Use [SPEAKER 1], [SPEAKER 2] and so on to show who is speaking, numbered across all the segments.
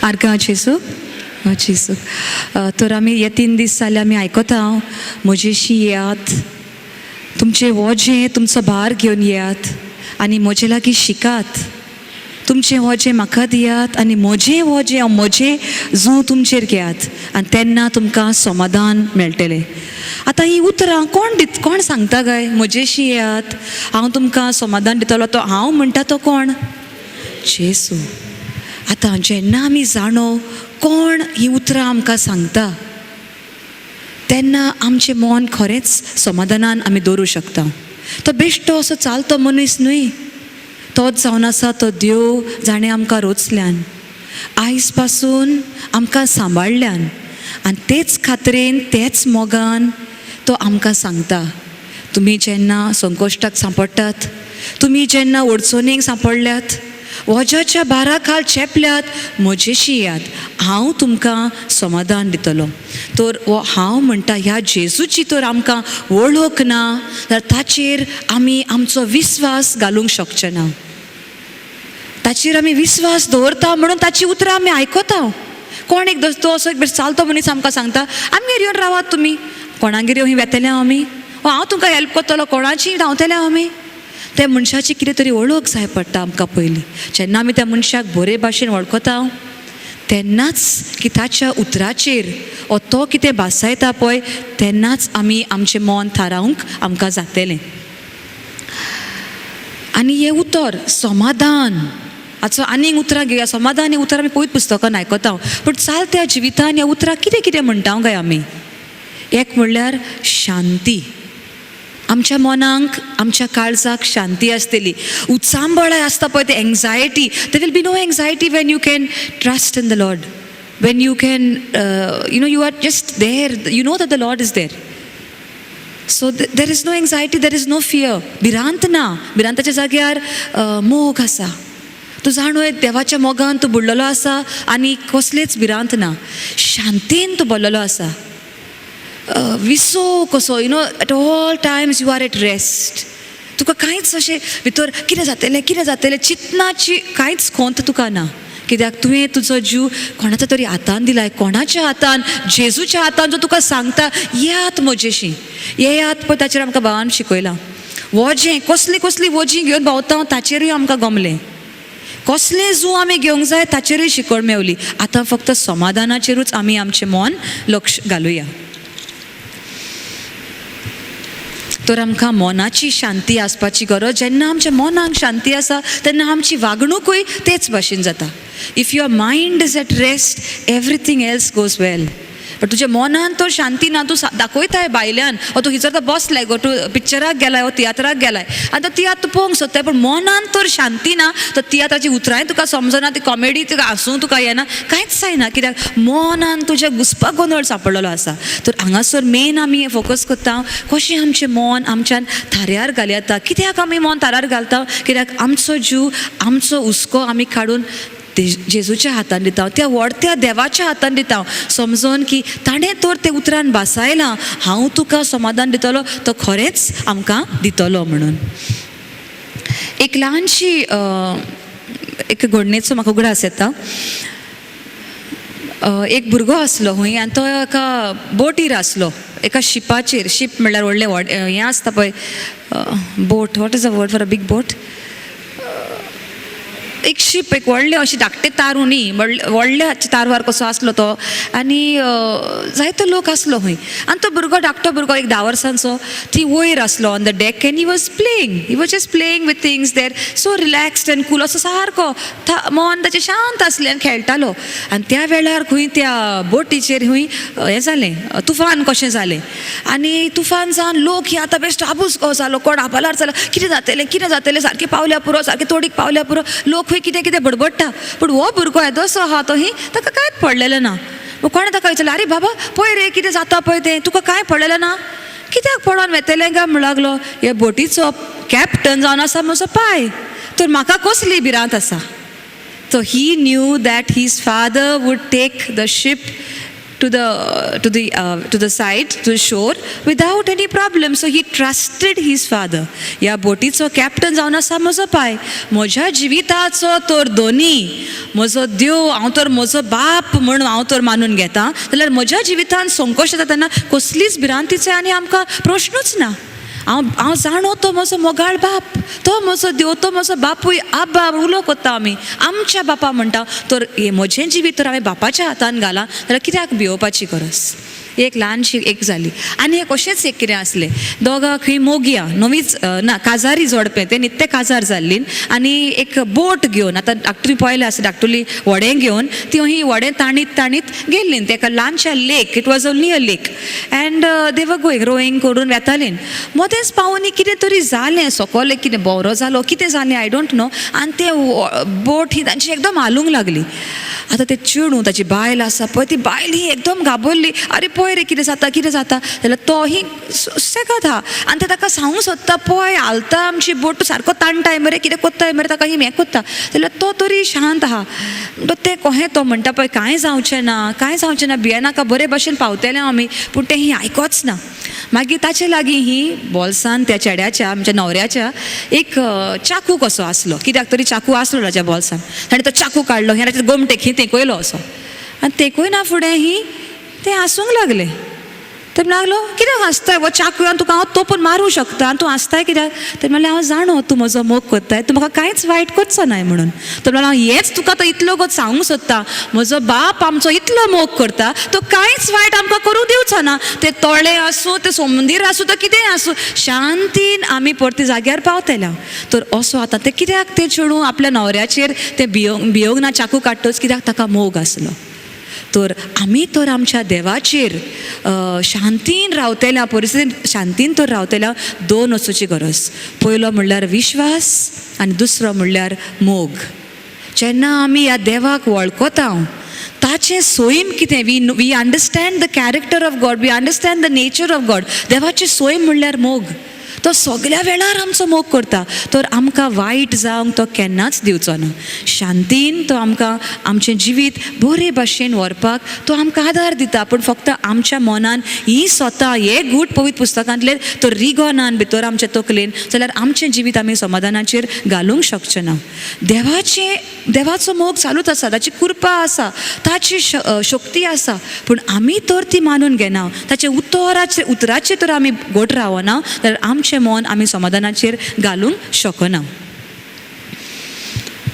[SPEAKER 1] आर्गा जेसू जेसू तर आमी हे 3 दीस जाले आमी आयकता म्हजेशी येयात, तुमचे वोजें तुमचो भार घेवन येयात आनी म्हजे लागीं शिकात. तुमचें वोजें म्हाका दियात आनी म्हजें वोजें हांव म्हजें जू तुमचेर घेयात आनी तेन्ना तुमकां समाधान मेळटलें. आतां ही उतरां कोण सांगता काय? म्हजेशी येयात, हांव तुमकां समाधान दितलो. तो हांव म्हणटा तो कोण? जेसू. आतां जेन्ना आमी जाणो कोण ही उतरां आमकां सांगता तेन्ना आमचें मन खरेंच समाधानान आमी दवरूं शकता. तो बेश्टो असो चालतो मनीस न्हय, तोच जावन आसा तो देव. जाणें आमकां रोचल्यान, आयज पासून आमकां सांबाळल्यान आनी तेच खात्रेन तेच मोगान तो आमकां सांगता. तुमी जेन्ना संकोश्टाक सांपडटात, तुमी जेन्ना अडचणीक सांपडल्यात, वजाच्या भारा खाल चेपल्यात, म्हजेशी येयात, हांव तुमकां समाधान दितलो. तर हो हांव म्हणटा ह्या जेजूची तर आमकां वळख ना जाल्यार ताचेर आमी आमचो विस्वास घालूंक शकचे ना. ताचेर आमी विस्वास दवरता म्हणून ताची उतरां आमी आयकता. कोण एक तो असो एक चालतो मनीस आमकां सांगता आमगेर येवन रावात तुमी. कोणागेर येवन वेतले आमी, हांव तुमकां हेल्प करतलो, कोणाची धांवतले आमी. त्या मनशाची कितें तरी वळख जाय पडटा आमकां पयलीं. जेन्ना आमी त्या मनशाक बरे भाशेन वळखता तेन्नाच की ताच्या उतराचेर वो तो कितें भासायता पळय तेन्नाच आमी आमचें मन थारावंक आमकां जातलें. आनी हें उतर समाधान हाचो आनीक उतरां घेवया. समाधान हें उतर आमी पयलीं पुस्तकान आयकता, पूण चलत्या जिवितान हें उतरां कितें कितें म्हणटा काय आमी? एक म्हणल्यार शांती. आमच्या मनाक आमच्या काळजाक शांती आसतली. उत्सांबळाय आसता पळय ते anxiety, there will be no anxiety when you can trust in the Lord, when you can you are just there, you know that the Lord is there. So there is no anxiety, there is no fear. भिरांत ना. भिरांताच्या जाग्यार मोग आसा. तूं जाणोय देवाच्या मोगान तूं बुडलेलो आसा आनी कसलेच भिरांत ना. शांतीन तूं भरलेलो आसा. विसो कसो at all times you are at rest. तुका कांयच अशें भितर कितें जातलें चिंतनाची कांयच खोंत तुका ना. कित्याक तुवें तुजो जीव कोणाच्या तरी हातान दिलाय. कोणाच्या हातान? जेजूच्या हातान. जो तुका सांगता येयात म्हजेशी, येयात पळय. ताचेर आमकां भावान शिकयलां. वोजें कसली वोजीं घेवन भोंवता ताचेरूय आमकां गमलें. कसलें जू आमी घेवंक जाय ताचेरूय शिकवण मेवली. आतां फक्त समाधानाचेरूच आमी आमचें मन लक्ष घालुया. तर आमकां मनाची शांती आसपाची गरज. जेन्ना आमच्या मनाक शांती आसा तेन्ना आमची वागणूकूय तेच भाशेन जाता. If your mind is at rest everything else goes well. पण तुज्या मनान तर शांती ना. तूं दाखयताय भायल्यान, ओ तूं हिजर बसलाय गो, तूं पिक्चराक गेलाय, ओ तियात्राक गेलाय, आनी तो तियात्र तूं पळोवंक सोदताय, पूण मनान तर शांती ना. तर तियात्राची उतरांय तुका समजना, ती कॉमेडी तुका हांसूं तुका येना, कांयच जायना. कित्याक मनान तुज्या घुसपा गोंदळ सांपडलेलो आसा. तर हांगासर मेन आमी फोकस करता कशें आमचें मन आमच्यान थाऱ्यार घालूं येता. कित्याक आमी मन थाऱ्यार घालता? कित्याक आमचो जीव, आमचो हुस्को आमी काडून जेजूच्या हातान दिता, त्या व्हडत्या देवाच्या हातान दिता, समजून की ताणें तर ते उतरान भासायलां हांव तुका समाधान दितलो, तो खरेंच आमकां दितलो म्हणून. एक ल्हानशी एक घडणेचो म्हाका उगडास येता. एक भुरगो आसलो खंय आनी तो एका बोटीर आसलो, एका शिपाचेर. शीप म्हणल्यार व्हडलें हें आसता पळय boat. What is the word for a big boat? एक शीप, एक व्हडलें अशी धाकटें तारू न्ही, व्हडल्या तारवार कसो आसलो तो. आनी जायतो लोक आसलो खंय. आनी तो भुरगो, धाकटो भुरगो, एक 10 वर्सांचो, थंय वयर आसलो on the deck. And he was just playing with things there, so relaxed end cool. असो सारको मन ताचें शांत आसलें आनी खेळटालो. आनी त्या वेळार खंय त्या बोटीचेर खंय हें जालें, तुफान कशें जालें. आनी तुफान जावन लोक ही आतां बेश्टो आबूज कसो जालो, कोण आबालार जालो, कितें जातलें, सारकें पावल्या पुरो, सारकें तोडीक पावल्या पुरो. लोक खंय कितें बडबडटा. पूण हो भुरगो येदोसो आहा तो ही, ताका कांयच पडलेलें ना. कोणें ताका विचारलें, आरे बाबा पळय रे कितें जाता पळय तें, तुका कांय पडलेलें ना? कित्याक पडोन वेतलें काय म्हणूं लागलो. हे बोटीचो कॅप्टन जावन आसा म्हजो पाय, तर म्हाका कसली भिरांत आसा. So he knew that his father would take the ship to the side, to the shore, without any problem. So he trusted his father. ह्या बोटीचो कॅप्टन जावन आसा म्हजो पाय, म्हज्या जिविताचो तर दोनी, म्हजो देव हांव तर म्हजो बाप म्हूण हांव तर मानून घेता, जाल्यार म्हज्या जिवितान संकश येता तेन्ना कसलीच भिरांतीचे आनी आमकां प्रश्नूच ना. हांव जाणो तो म्हजो मोगाळ बाप, तो म्हजो देव, तो म्हजो बापूय आब्बा उलो कोत्ता आमी, आमच्या बापा म्हणटा. तर हे म्हजें जिवीत तर हांवें बापाच्या हातान घालां जाल्यार कित्याक भिवपाची गरज. एक ल्हानशी एक जाली. आनी एक अशेंच एक कितें आसलें, दोगां खंय मोगया नवीच ना काजारी जोडपें, ते नित्ते काजार जाल्लीं, आनी एक बोट घेवन, आतां धाकटुली पळयलें आसा, धाकटुली व्हडें घेवन ती ही व्हडें ताणीत ताणीत गेल्लीं तेका ल्हानशा lake. It was only a lake and they were going Roing करून वेतालीं. मदेंच पावून कितें तरी जालें, सकयल एक कितें भोवरो जालो, कितें जालें आय डोंट नो, आनी ते बोट ही तांची एकदम हालूंक लागली. आतां ते चेडूं ताची बायल आसा पळय, ती बायल ही एकदम घाबरली, आरे पळय रे कितें जाता कितें जाता. जाल्यार तो ही सुसेगाद आहा आनी ते ताका सांगूंक सोदता, पळय हालता आमची बोट, तूं सारको ताणटाय मरे, कितें कोत्ताय मरे, ताका ही हें कोत्ता. जाल्यार तो तरी शांत आहा. ते कहें तो म्हणटा पळय कांय जावचें ना, कांय जावचें ना, भियेनाका, बरे भशेन पावतले आमी. पूण तें ही आयकोच ना. मागीर ताचे लागीं ही बॉल्सान त्या चेड्याच्या, आमच्या न्हवऱ्याच्या एक चाकू कसो आसलो, कित्याक तरी चाकू आसलो ताच्या बॉल्सान. ताणें तो चाकू काडलो, हें ताचे गोमटेक ही तेकयलो असो, आनी तेकूय ना फुडें ही ते हांसूंक लागले. तर लागलो कित्याक हांसताय, वो चाकूयान तुका हांव तोपून मारूं शकता आनी तूं हांसताय कित्याक. तर म्हणलें हांव जाणो तूं म्हजो मोग कोत्ताय, तूं म्हाका कांयच वायट कोत्चो नाय म्हणून. तर म्हणलें हांव हेंच तुका तो इतलो गोत सांगूंक सोदता, म्हजो बाप आमचो इतलो मोग करता, तो कांयच वायट आमकां करूं दिवचो ना. ते तळे आसूं, ते समुंदर आसूं, तो कितेंय आसूं, शांतीन आमी परती जाग्यार पावतले. तर असो आतां ते कित्याक ते चेडूं आपल्या न्हवऱ्याचेर ते भियोंक ना चाकू काडटच, कित्याक ताका मोग आसलो. तर आमी तर आमच्या देवाचेर शांतीन रावतल्या, परिस्थितीन शांतीन तर रावतल्या, दोन वस्तूची गरज. पयलो म्हणल्यार विश्वास आनी दुसरो म्हणल्यार मोग. जेन्ना आमी ह्या देवाक वळखता, ताचे सोयीम कितें, we understand the character of God, we understand the nature of God. देवाचे सोयीम म्हणल्यार मोग. तो सगळ्या वेळार आमचो मोग करता, तर आमकां वायट जावंक तो केन्नाच दिवचो ना. शांतीन तो आमकां आमचें जिवीत बरे भाशेन व्हरपाक तो आमकां आदार दिता. पूण फक्त आमच्या मनान ही स्वता हे गूढ पवित्र पुस्तकांतले तो रिगोनान भितर आमच्या तकलेन, जाल्यार आमचें जिवीत आमी समाधानाचेर घालूंक शकचे ना. देवाचो मोग चालूच आसा, ताची कृपा आसा, ताची शक्ती आसा, पूण आमी तर ती मानून घेना, ताचे उतराचेर तर आमी घोट रावना, जाल्यार आमचें मन आमी समाधानाचेर घालूंक शकना.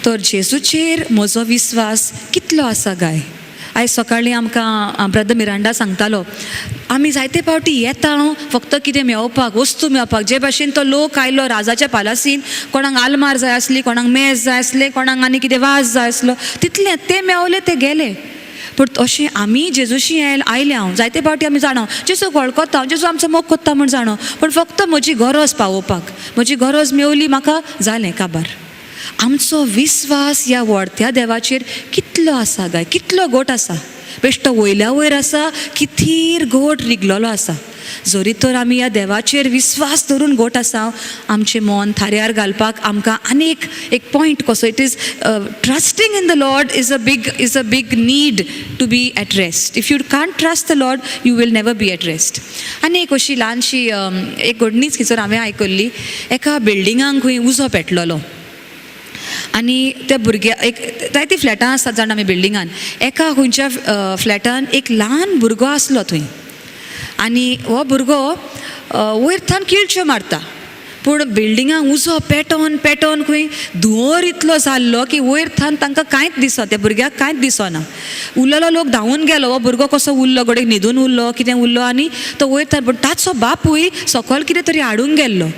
[SPEAKER 1] तर जेजूचेर म्हजो विश्वास कितलो आसा गाय. आयज सकाळीं आमकां ब्रदर मिरांडा सांगतालो, आमी जायते फावटी येता फक्त कितें मेळोवपाक, वस्तू मेळोवपाक. जे भाशेन तो लोक आयलो राजाच्या पालासीन, कोणाक आलमार जाय आसली, कोणाक मेज जाय आसले, कोणाक आनी कितें वाज जाय आसलो, तितलें ते मेळवले ते गेले. पूण अशें आमी जेजूशी आयले, हांव जायते फावटी आमी जाणा जेजू वळखता, जेजू आमचो मोग कोत्ता म्हूण जाणो, पूण फक्त म्हजी गरज पावोवपाक, म्हजी गरज मेवली म्हाका, जालें काबार. आमचो विश्वास ह्या व्हडत्या देवाचेर कितलो आसा गाय, कितलो गोट आसा. बेश्टो वयल्या वयर आसा की थीर गोट रिगलोलो आसा. जरी तर आमी ह्या देवाचेर विश्वास धरून गोट आसा, आमचें मन थाऱ्यार घालपाक आमकां आनीक एक पॉयंट कसो, it is trusting in the Lord is a big need to be at rest. If you can't trust the Lord you will never be at rest. आनी एक अशी ल्हानशी एक घडणीच खंयसर हांवें आयकल्ली. एका बिल्डिंगांक खंय उजो पेटलोलो आनी त्या भुरग्या एक जायतीं फ्लॅटां आसतात जाणा आमी बिल्डिंगान. एका खंयच्या फ्लॅटान एक ल्हान भुरगो आसलो थंय, आनी हो भुरगो वयर थान किळच्यो मारता. पूण बिल्डिंगाक उजो पेटोवन पेटोवन खंय धुंवर इतलो जाल्लो की वयर थान तांकां कांयच दिसना, त्या भुरग्याक कांयच दिसना. उरलेलो लोक धांवून गेलो, हो भुरगो कसो उरलो, गडे न्हिदून उरलो कितें उरलो, आनी तो वयर थान. पूण ताचो बापूय सकयल कितें तरी हाडूंक गेल्लो,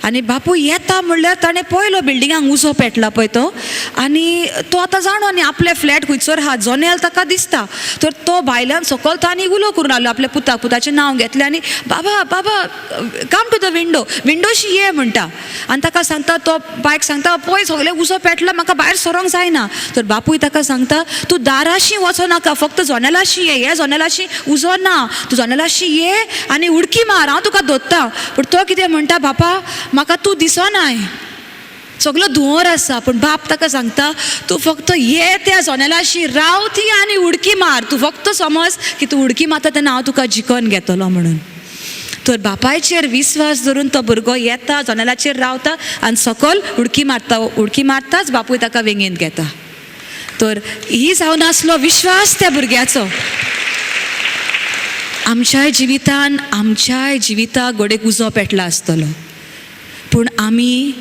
[SPEAKER 1] आनी बापूय येता म्हणल्यार ताणें पळयलो बिल्डिंगाक उजो पेटला पळय तो, आनी तो आतां जाणो आनी आपले फ्लॅट खंयसर आहा, जनेल ताका दिसता. तर तो भायल्यान सकयल तो आनी उलो करून आयलो, आपल्या पुताचें नांव घेतलें आनी बाबा बाबा कम टू द विंडोशी ये म्हणटा. आनी ताका सांगता, तो बायक सांगता, पळय सगळें उजो पेटला, म्हाका भायर सरोंक जायना. तर बापूय ताका सांगता, तूं दाराशी वचो नाका, फक्त जनेलाशी ये, हे जनेलाशी उजो ना, तूं जनेलाशी ये आनी उडकी मार, हांव तुका धोत्ता. पूण तो कितें म्हणटा, बापा म्हाका तूं दिसनाय, सगळो धुंवर आसा, पूण बाप ताका सांगता तूं फक्त ये त्या जनेलाशी राव ती आनी उडकी मार. तूं फक्त समज की तूं उडकी मारता तेन्ना हांव तुका जिखोन घेतलो म्हणून. तर बापायचेर विस्वास धरून तो भुरगो येता, जनेलाचेर रावता आनी सकयल उडकी मारताच बापूय ताका वेंगेन घेता. तर ही जावन आसलो विश्वास त्या भुरग्याचो. आमच्याय जिविताक गोडेक उजो पेटला आसतलो, पूण आमी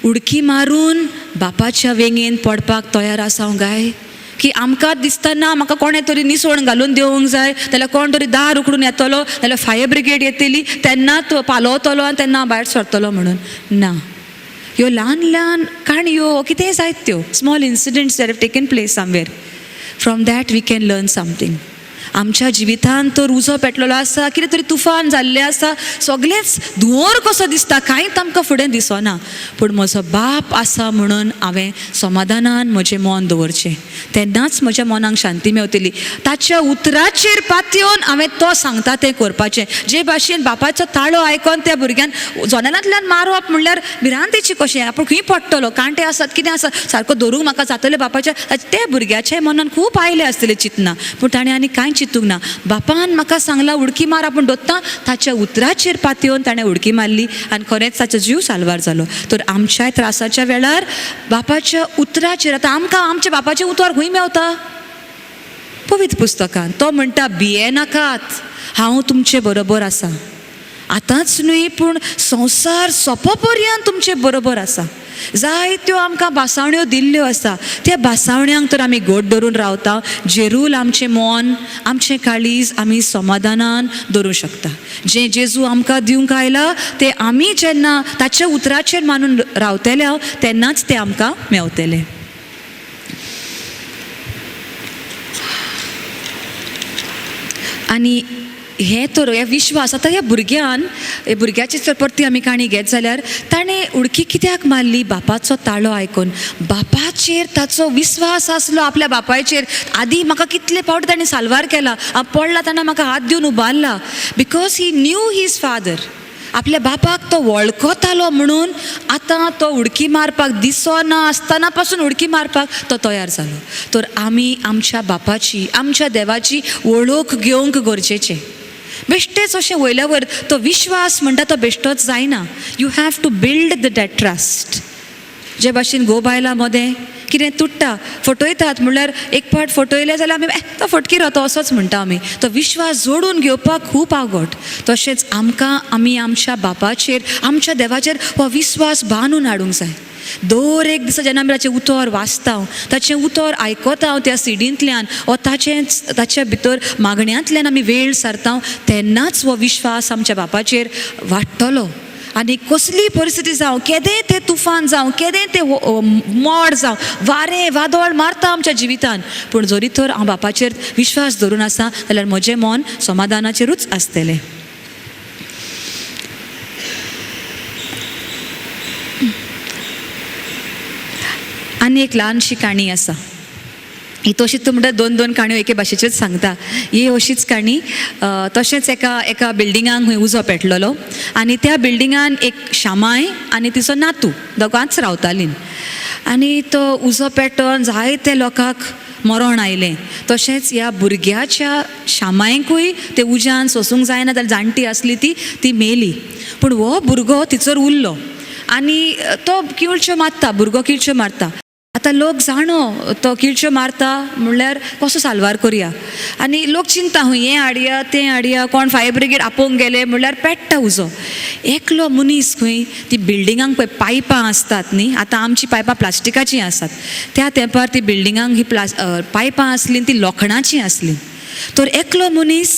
[SPEAKER 1] उडकी मारून बापाच्या वेंगेन पडपाक तयार आसांव गाय? की आमकां दिसतना म्हाका कोणें तरी निसवण घालून दिवंक जाय, जाल्यार कोण तरी दार उकडून येतलो, जाल्यार फायर ब्रिगेड येतली, तेन्ना तो पालवतलो आनी तेन्ना भायर सरतलो म्हणून. ना, ह्यो ल्हान ल्हान काणयो कितेंय जायत त्यो small incidents that have taken place somewhere. From that we can learn something. आमच्या जिवितान तर उजो पेटलेलो आसा, कितें तरी तुफान जाल्लें आसा, सगळेंच धुंवर कसो दिसता, कांयच आमकां फुडें दिसना, पूण म्हजो बाप आसा म्हणून हांवें समाधानान म्हजें मन दवरचें. तेन्नाच म्हज्या मनाक शांती मेवतली. ताच्या उतराचेर पातयेवन हांवें तो सांगता तें करपाचें. जे भाशेन बापाचो ताळो आयकोन त्या भुरग्यान जनेलांतल्यान मारप म्हणल्यार भिरांतेची कशें, आपूण खंय पडटलो, कांटे आसात, कितें आसा, सारको धरूंक म्हाका जातलें बापाच्या. त्या भुरग्याच्या मनान खूब आयलें आसतलें चिंतना, पूण ताणें आनी कांय चिंतूंक ना. बापान म्हाका सांगला उडकी मार, आपूण दोत्ता. ताच्या उतराचेर पातयेवन ताणें उडकी मारली आनी खरेंच ताचो जीव साल्वार जालो. तर आमच्याय त्रासाच्या वेळार बापाच्या उतराचेर, आतां आमकां आमच्या बापाचें उतर खंय मेवता? पवित्र पुस्तकान तो म्हणटा, भियेनाकात, हांव तुमचे बरोबर आसा. आतांच न्हय पूण संवसार सोंपो पर्यंत तुमचे बरोबर आसा. जायत्यो आमकां बासावण्यो दिल्ल्यो आसा, त्या बासावण्यांक तर आमी घोट धरून रावता. जेरूल आमचें मन, आमचें काळीज आमी समाधानान दवरूं शकता. जें जेजू आमकां दिवंक आयला तें आमी जेन्ना ताच्या उतराचेर मानून रावतले तेन्नाच तें आमकां मेवतलें. आनी हें तर हे विश्वास. आतां ह्या भुरग्याची जर परती आमी काणी घेत जाल्यार ताणें उडकी कित्याक मारली? बापाचो ताळो आयकून. बापाचेर ताचो विस्वास आसलो, आपल्या बापायचेर. आदी म्हाका कितले फावट ताणें साल्वार केला, हांव पडला तेन्ना म्हाका हात दिवन उबारला, because he knew his father. आपल्या बापाक तो वळखतालो म्हणून आतां तो उडकी मारपाक दिसना आसतना पासून उडकी मारपाक तो तयार जालो. तर आमी आमच्या बापाची, आमच्या देवाची वळख घेवंक गरजेचें. बेश्टेच अशें वयल्या वयर तो विश्वास म्हणटा तो बेश्टोच जायना. You have to build that trust. जे भाशेन घोव बायलां मदें कितें तुट्टा, फटयतात म्हणल्यार एक पावट फटयले जाल्यार आमी तो फटकी रावता असोच म्हणटा आमी. तो विश्वास जोडून घेवपाक खूब आवड. तशेंच आमी आमच्या बापाचेर, आमच्या देवाचेर हो विश्वास बांदून हाडूंक जाय. दर एक दिसा जेन्ना आमी ताचें उतर वाचता, ताचें उतर आयकता हांव त्या सिडींतल्यान वा ताच्या भितर मागण्यांतल्यान आमी वेळ सारता, तेन्नाच हो विश्वास आमच्या बापाचेर वाडटलो. आनी कसली परिस्थिती जावं, केदें तें तुफान जावं, केदें तें मोड जावं, वारें वादळ मारता आमच्या जिवितान, पूण जरी तर हांव बापाचेर विश्वास धरून आसा जाल्यार म्हजें मन समाधानाचेरूच आसतलें. आनी एक ल्हानशी काणी आसा. ही तशीच म्हणटा दोन काणयो एके भाशेच्योच सांगता. ही अशीच काणी. तशेंच एका बिल्डिंगांक खंय उजो पेटलेलो आनी त्या बिल्डिंगान एक शामाय आनी तिचो नातू दोगांच रावतालीं. आनी तो उजो पेटोवन जायते लोकांक मरण आयलें. तशेंच ह्या भुरग्याच्या शामायकूय ते उज्यान सोसूंक जायना, जाल्यार जाणटी आसली ती मेली. पूण हो भुरगो थिचर उरलो आनी तो किळच्यो मारता, भुरगो किळच्यो मारता. आतां लोक जाणो तो किळच्यो मारता म्हणल्यार कसो साल्वार करुया. आनी लोक चिंता हूंय हें हाडया तें हाडया, कोण फायर ब्रिगेड आपोवंक गेले म्हणल्यार पेट्टा उजो. एकलो मनीस खंय ती बिल्डिंगांक पळय पायपां आसतात न्ही, आतां आमची पायपां प्लास्टिकाचीं आसात, त्या तेंपार ती बिल्डिंगांक ही पायपां आसलीं ती लोखणाचीं आसलीं. तर एकलो मनीस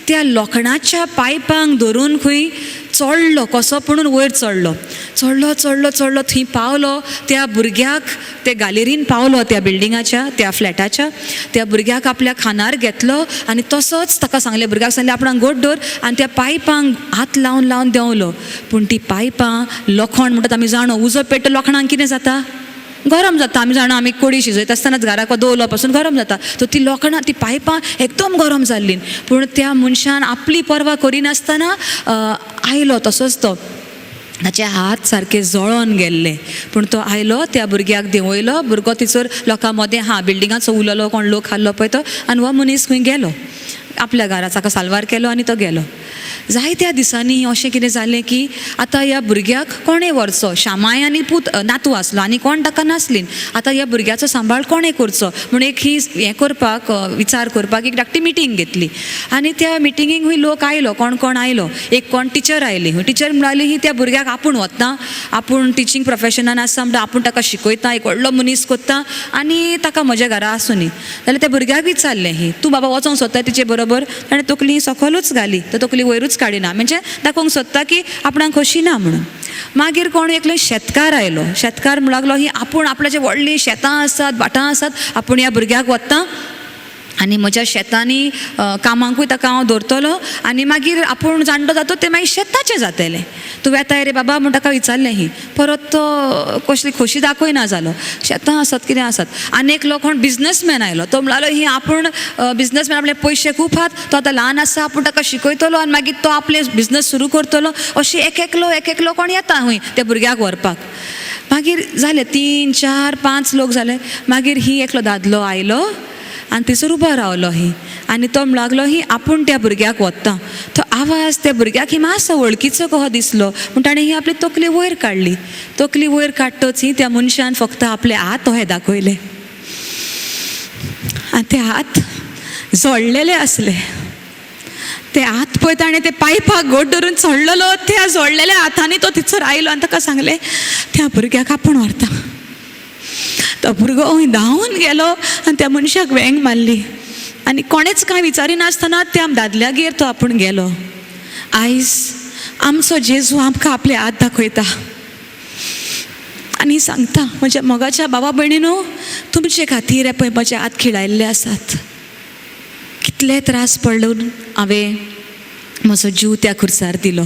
[SPEAKER 1] त्या लोखणाच्या पायपांक धरून खंय चडलो, कसो म्हणून वयर चडलो थंय पावलो. त्या भुरग्याक ते गालेरीन पावलो, त्या बिल्डिंगाच्या त्या फ्लॅटाच्या. त्या भुरग्याक आपल्या खांदार घेतलो आनी तसोच ताका सांगलें, भुरग्याक सांगलें आपणाक घोट धर आनी त्या पायपांक हात लावन देंवलो. पूण ती पायपां लोखण म्हणटात आमी जाणो, उजो पेट्ट लोखणांक कितें जाता? गरम जाता. आमी जाणा आमी कोडी शिजयता आसतनाच घराक दवरलो पासून गरम जाता. तर ती लोखणां, ती पायपां एकदम गरम जाल्लीं. पूण त्या मनशान आपली पर्वा करिनासतना आयलो तसोच तो ताचे हात सारके जळोन गेल्ले. पूण तो आयलो, त्या भुरग्याक देंवयलो. भुरगो थंयसर लोकां मदें बिल्डिंगाचो उललो, कोण लोक हाडलो पळय तो, आनी हो मनीस खंय गेलो. आपल्या घरा ताका साल्वार केलो आनी तो गेलो. जायत्या दिसांनी अशें कितें जालें की आतां ह्या भुरग्याक कोणें व्हरचो. शामाय आनी नातू आसलो आनी कोण ताका नासलीं. आतां ह्या भुरग्याचो सांबाळ कोणें करचो म्हूण एक विचार करपाक एक धाकटी मिटींग घेतली. आनी त्या मिटिंगेक हूंय लोक आयलो, कोण कोण आयलो. एक कोण टिचर आयली. टिचर म्हणली ही त्या भुरग्याक आपूण वता, आपूण टिचींग प्रोफेशनान आसा म्हणटा आपूण ताका शिकयता, एक व्हडलो मनीस कोत्ता आनी ताका म्हज्या घरा आसूं न्ही. जाल्यार त्या भुरग्याक विचारलें ही तूं बाबा वचोंक सोदता तिचे बरोबर. ताणें तकली सकयलूच घाली, तो तकली वयरूच काडिना, म्हणजे दाखोवंक सोदता की आपणाक खोशी ना म्हणून. मागीर कोण एकलो शेतकार आयलो. शेतकार म्हणूंक लागलो ही आपूण आपल्याचे व्हडलीं शेतां आसात, भाटां आसात, आपूण ह्या भुरग्याक व्हरता आनी म्हज्या शेतांनी कामांकूय ताका हांव दवरतलो आनी मागीर आपूण जाणटो जातो तें मागीर शेताचें जातलें. तूं येताय रे बाबा म्हूण ताका विचारलें ही. परत तो कसली खोशी दाखयना जालो. शेतां आसात, कितें आसात. आनी एकलो कोण बिझनसमॅन आयलो. तो म्हणलो ही आपूण बिझनसमॅन, आपले पयशे खूब आहात, तो आतां ल्हान आसा, आपूण ताका शिकयतलो आनी मागीर तो आपले बिझनस सुरू करतलो. अशी एक एकलो कोण येता हूंय त्या भुरग्याक व्हरपाक. मागीर जाले 3, 4, 5 लोक जाले. मागीर ही एकलो दादलो आयलो आनी थंयसर उबो रावलो ही. आनी तो म्हणूंक लागलो ही आपूण त्या भुरग्याक व्हरता. तो आवाज त्या भुरग्याक ही मातसो वळखीचो कहो दिसलो पूण ताणें ही आपली तकली वयर काडली. तकली वयर काडटच ही त्या मनशान फक्त आपले हात हे दाखयले आनी ते हात जोडलेले आसले. ते हात पळय ताणें ते पायपाक घोट धरून चडलेलो. त्या जोडलेल्या हातांनी तो थंयसर आयलो आनी ताका सांगलें त्या भुरग्याक आपूण व्हरता. तो भुरगो धांवून गेलो आनी त्या मनशाक वेंग मारली आनी कोणेच कांय विचारिनासतना त्या दादल्यागेर तो आपूण गेलो. आयज आमचो जेजू आमकां आपले हात दाखयता आनी सांगता म्हज्या मोगाच्या भावा भयणीनो, तुमचे खातीर पळय म्हजे हात खिळायल्ले आसात. कितले त्रास पडून हांवें म्हजो जीव त्या खुर्सार दिलो.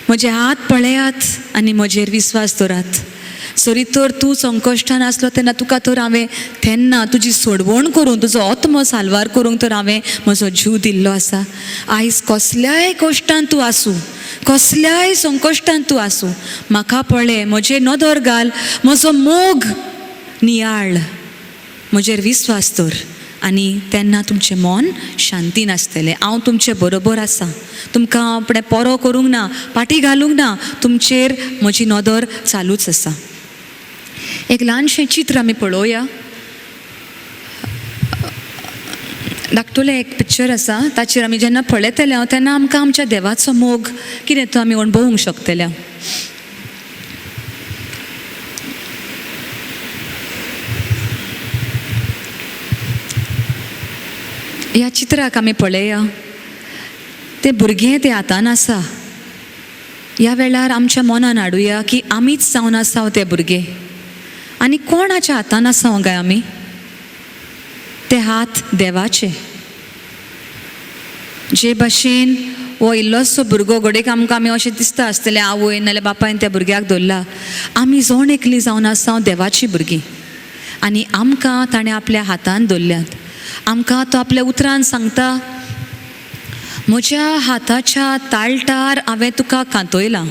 [SPEAKER 1] म्हजे हात पळयात आनी म्हजेर विस्वास दवरात. जरी तर तूं संकश्टान आसलो तेन्ना तुका तर हांवें तेन्ना तुजी सोडवण करूंक, तुजो आत्मो साल्वार करूंक तर हांवें म्हजो जीव दिल्लो आसा. आयज कसल्याय कश्टान तूं आसूं, कसल्याय संकश्टान तूं आसूं, म्हाका पळय, म्हजे नदर घाल, म्हजो मोग नियाळ, म्हजेर विस्वास दवर आनी तेन्ना तुमचें मन शांतीन आसतलें. हांव तुमचे बरोबर आसा. तुमकां आपणें परो करूंक ना, पाटी घालूंक ना. तुमचेर म्हजी नदर चालूच आसा. एक ल्हानशें चित्र आमी पळोवया. धाकटुलें एक पिक्चर आसा, ताचेर आमी जेन्ना पळयतले हांव तेन्ना आमकां आमच्या देवाचो मोग कितें तो आमी अणभवूंक शकतले. ह्या चित्राक आमी पळया. ते भुरगें ते हातान आसा. ह्या वेळार आमच्या मनान हाडुया की आमीच जावन आसा ते भुरगे आनी कोणाच्या हातान आसा काय आमी? ते हात देवाचे. जे भाशेन हो इल्लोसो भुरगो घडयेक आमकां आमी अशें दिसता आसतलें आवयन नाल्यार बापायन त्या भुरग्याक धरला. आमी जण एकली जावन आसा देवाची भुरगीं आनी आमकां ताणें आपल्या हातान धरल्यात. आमकां तो आपल्या उतरान सांगता, म्हज्या हाताच्या ताळटार हांवें तुका कांतयलां.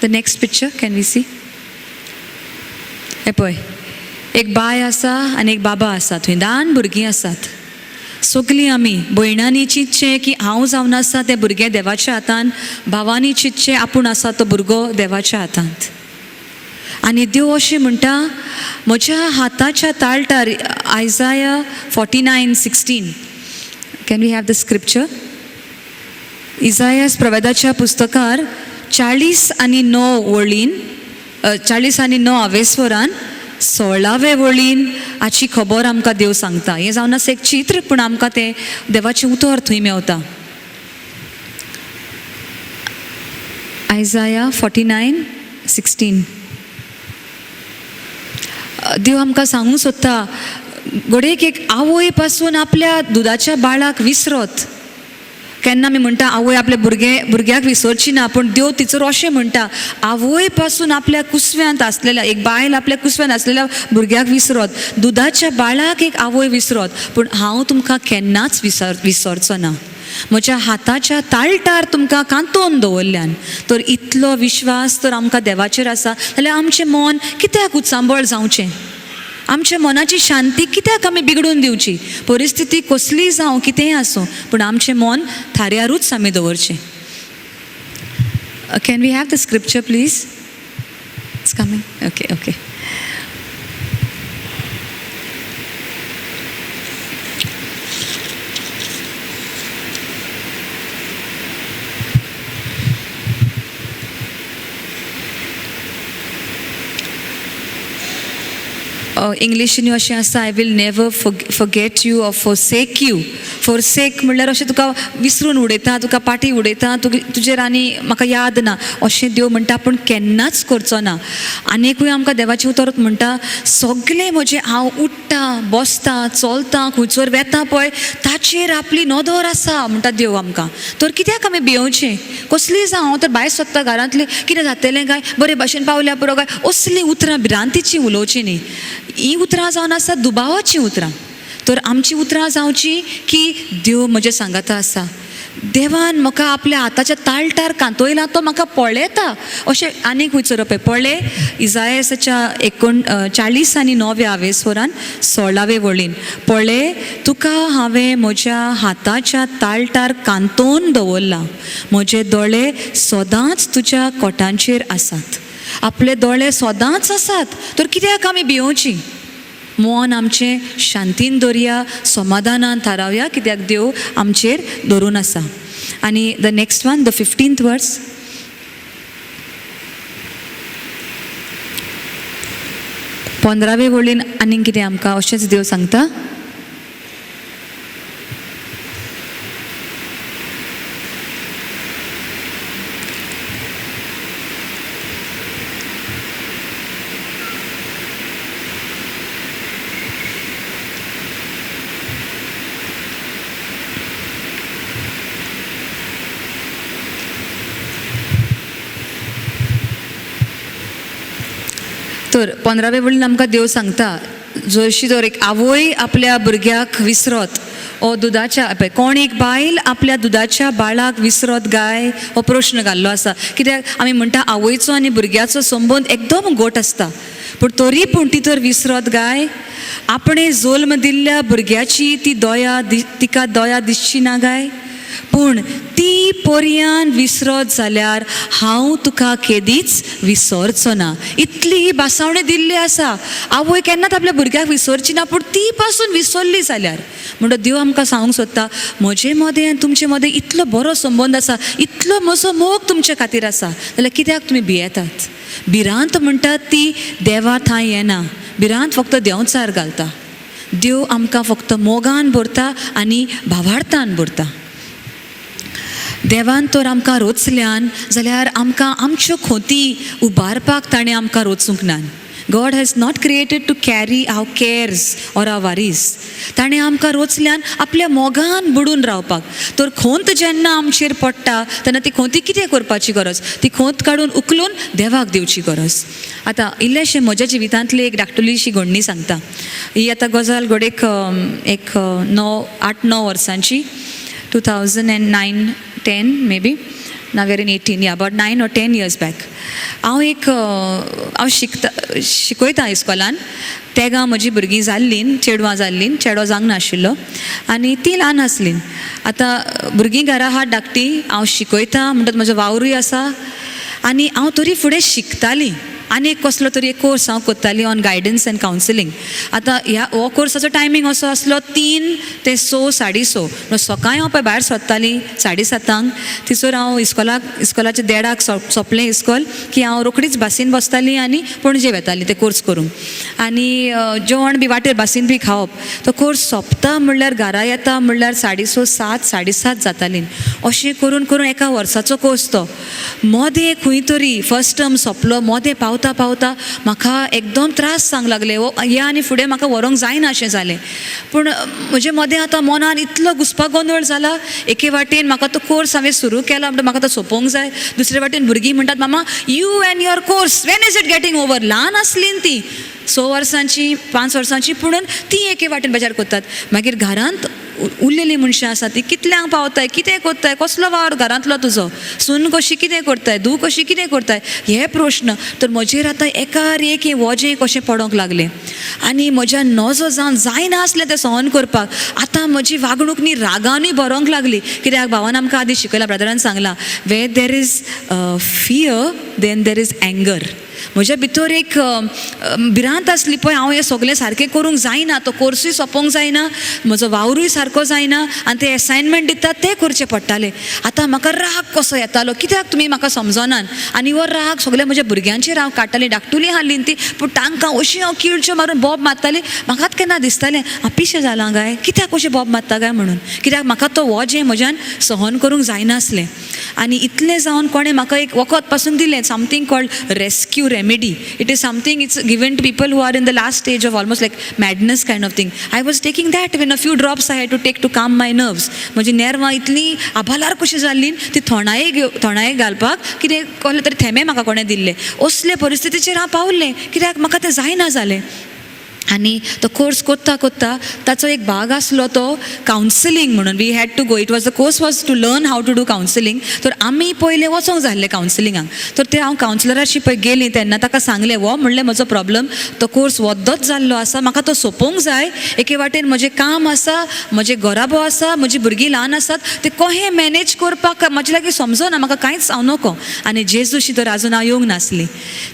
[SPEAKER 1] The next picture can we see. हे पळय, एक बाय आसा आनी एक बाबा आसा. थंय ल्हान भुरगीं आसात. सगलीं आमी भयणांनी चिंतचें की हांव जावन आसा तें भुरगें देवाच्या हातान, भावांनी चिंतचें आपूण आसा तो भुरगो देवाच्या हातांत. आनी देव अशें म्हणटा, म्हज्या हाताच्या ताळटार. Isaiah 49:16. Can we have the scripture? इजायास प्रवेदाच्या पुस्तकार 40 आनी 9 वळीन, 40 आनी 9 हावेस्वरान 16वे वळीन हाची खबर आमकां देव सांगता. हें जावन आसा एक चित्र, पूण आमकां तें देवाचें उतर थंय मेवता. आयजाया 49:16. देव आमकां सांगूंक सोदता, घडयेक एक आवय पासून आपल्या दुदाच्या बाळाक विसरत. केन्ना आमी म्हणटा आवय आपल्या भुरग्याक विसरची ना, पूण देव तिचो अशें म्हणटा, आवय पासून आपल्या कुसव्यांत आसलेल्या, एक बायल आपल्या कुसव्यांत आसलेल्या भुरग्याक विसरत, दुदाच्या बाळाक एक आवय विसरत, पूण हांव तुमकां केन्नाच विसरचो ना. म्हज्या हाताच्या ताळटार तुमकां कांतोवन दवरल्यान. तर इतलो विश्वास तर आमकां देवाचेर आसा जाल्यार आमचें मन कित्याक उचांबळ जावचें? आमच्या मनाची शांती कित्याक आमी बिगडून दिवची? परिस्थिती कसलीय जावं, कितेंय आसूं, पूण आमचें मन थाऱ्यारूच आमी दवरचें. Can we have the scripture please? It's coming. Okay. इंग्लिशीन अशें आसा, I will never forget you or forsake you. Forsake म्हणल्यार अशें तुका विसरून उडयता, तुका पाटी उडयता, तुजेर आनी म्हाका याद ना अशें देव म्हणटा, पूण केन्नाच करचो ना. आनीकूय आमकां देवाचें उतर म्हणटा, सगळें म्हजें हांव उठ्ठा, बसता, चलता, खंयसर वेता पळय ताचेर आपली नदर आसा म्हणटा देव आमकां. तर कित्याक आमी भियोवचें? कसलीय जावं, हांव तर भायर सोदता घरांतलें, कितें जातलें काय, बरे भाशेन पावल्या पुरो काय, असलीं उतरां भिरांतीचीं उलोवचीं न्ही. ही उतरां जावन आसा दुबावाची उतरां. तर आमची उतरां जावची की देव म्हजे सांगाता आसा, देवान म्हाका आपल्या हाताच्या ताळटार कांतोयला, तो म्हाका पळयता. अशें आनीक खंयसर पळय पळय, इजायासाच्या 39 आनी 9 स्वरान 16 वळीन, पळय तुका हांवें म्हज्या हाताच्या ताळटार कांतोवन दवरला, म्हजे दोळे सदांच तुज्या कोटांचेर आसात. आपले दोळे सदांच आसात. तर कित्याक आमी भियोवची? मन आमचें शांतीन दवरया, समाधानान थारावया, कित्याक देव आमचेर दवरून आसा. आनी the next one, the 15th वर्स. पंदरावे वळीन आनीक कितें आमकां अशेंच देव सांगता, तर 15वे वळीन आमकां देव सांगता, जशी जर एक आवय आपल्या भुरग्याक विसरत, ओ दुदाच्या पळय, कोण एक बायल आपल्या दुदाच्या बाळाक विसरत गाय, हो प्रश्न घाल्लो आसा. कित्याक आमी म्हणटा आवयचो आनी भुरग्याचो संबंद एकदम घट आसता, पूण तरी पूण ती तर विसरत गाय. आपणे जल्म दिल्ल्या भुरग्याची तिका दया दिसची ना गाय. पूण ती पर्यान विसरत जाल्यार हांव तुका केदीच विसरचो ना. इतली ही बासावणी दिल्ली आसा. आवय केन्नाच आपल्या भुरग्याक विसरची ना, पूण ती पासून विसरली जाल्यार म्हणटा देव आमकां सांगूंक सोदता, म्हजे मदें आनी तुमचे मदें इतलो बरो संबंद आसा, इतलो म्हजो मोग तुमच्या खातीर आसा, जाल्यार कित्याक तुमी भियेतात? भिरांत म्हणटात ती देवा थंय येना, भिरांत फक्त देंवचार घालता. देव आमकां फक्त मोगान भरता आनी भावार्थान भरता. देवान तर आमकां रोचल्यान जाल्यार आमकां आमच्यो खोती उबारपाक ताणें आमकां रोचूंक ना. God has not created to carry our cares or our worries. ताणें आमकां रोचल्यान आपल्या मोगान बुडून रावपाक. तर खोंत जेन्ना आमचेर पडटा तेन्ना ती खोंती कितें करपाची गरज? ती खोंत काडून उखलून देवाक दिवची गरज. आतां इल्लेशें म्हज्या जिवितांतली एक धाकटुलीशी घडणी सांगता. ही आतां गजाल घडयेक एक 8-9 वर्सांची, 2009-10 maybe. Now we're in 18, yeah, about 9 or 10 years back. हांव शिकयता इस्कॉलान. तेगा म्हजी भुरगीं जाल्लीं, चेडवां जाल्लीं, चेडो जावंक नाशिल्लो आनी ती ल्हान आसलीं. आतां भुरगीं घरा हात धाकटी, हांव शिकयता म्हणटात म्हजो वावरूय आसा आनी हांव तरी फुडें शिकतालीं. आनी एक कसलो तरी एक कोर्स हांव करताली ऑन गायडन्स एंड कावन्सिलींग. आतां हो कोर्साचो टायमींग असो आसलो 3 ते 6, 6:30. सकाळीं हांव पळय भायर सरतालीं 7:30. थंयसर हांव इस्कॉलाच्या 1:30 सोंपलें इस्कॉल की हांव रोखडीच बासीन बसतालीं आनी पणजे वेतालीं ते कोर्स करूंक. आनी जेवण बी वाटेर बासीन बी खावप. तो कोर्स सोंपता म्हणल्यार घरा येता म्हणल्यार 6:30, 7, 7:30 जातालीं. अशें करून करून एका वर्साचो कोर्स तो. मोदें खंय तरी फर्स्ट टर्म सोंपलो, मोदें पावता पावता पावता म्हाका एकदम त्रास जावंक लागले हे आनी फुडें म्हाका व्हरूंक जायना अशें जालें. पूण म्हजे मदें आतां मनान इतलो घुसपागोंदळ जाला. एके वाटेन म्हाका तो कोर्स हांवें सुरू केला म्हणटा म्हाका तो सोंपोवंक जाय. दुसरे वाटेन भुरगीं म्हणटात मामा you end your course Wien is it getting over. ल्हान आसली ती 6 वर्सांची 5 वर्सांची पुणून ती एके वाटेन बेजार करतात. मागीर घरांत उरलेलीं मनशां आसा ती कितल्यांक पावताय, कितें करताय, कसलो वावर घरांतलो तुजो, सून कशी कितें करताय, धूव कशी कितें करताय, हे प्रश्न तर म्हजेर आतां एकार एक वजें कशें पडोंक लागलें. आनी म्हज्यान नजो जावन जायना आसलें तें सहन करपाक. आतां म्हजी वागणूक न्ही रागानूय बरोंक लागली. कित्याक भावान आमकां आदीं शिकयलां, ब्रदरान सांगलां where there is fear then there is anger. म्हज्या भितर एक भिरांत आसली पळय, हांव हें सगळें सारकें करूंक जायना, तो कोर्सूय सोंपोवंक जायना, म्हजो वावरूय सारको जायना आनी ते एसायनमेंट दितात ते करचें पडटालें. आतां म्हाका राग कसो येतालो, कित्याक तुमी म्हाका समजनान. आनी हो राग सगळ्या म्हज्या भुरग्यांचेर हांव काडटालीं. धाकटुलीं हाडलीं ती, पूण तांकां अशीं हांव किळच्यो मारून बोब मारतालीं. म्हाकाच केन्ना दिसतालें हांव पिशें जालां काय, कित्याक अशें बोब मारता काय म्हणून. कित्याक म्हाका तो वजें म्हज्यान सहन करूंक जायनासलें. आनी इतलें जावन कोणें म्हाका एक वखद पासून दिलें, something called rescue remedy. It is something, it's given to people who are in the last stage of almost like madness kind of thing. I was taking that when a few drops I had to take to calm my nerves. म्हजी नर्वां इतलीं आभालार कशी जाल्लीं, ती थोणाये घालपाक कितें कहलें तरी थेंबे म्हाका कोणें दिल्ले. असले परिस्थितीचेर हांव पावल्लें, कित्याक म्हाका तें जायना जालें. आनी तो कोर्स कोत्ता कोत्ता ताचो एक भाग आसलो तो कावन्सिलींग म्हणून. We had to go, it was the course was to learn how to do counselling. तर आमी पयलें वचोंक जाय आसलें कावन्सिलिंगाक. तर ते हांव कावन्सिलराची पळय गेलीं तेन्ना ताका सांगलें, वो म्हणलें म्हजो प्रॉब्लम तो कोर्स वद्दोच जाल्लो आसा, म्हाका तो सोंपोवंक जाय. एके वाटेन म्हजें काम आसा, म्हजें घोराबो आसा, म्हजीं भुरगीं ल्हान आसात, ते कशें मॅनेज करपाक म्हजे लागीं समजना, म्हाका कांयच जावं नको. आनी जेजूशी तर आजून हांव येवंक नासली.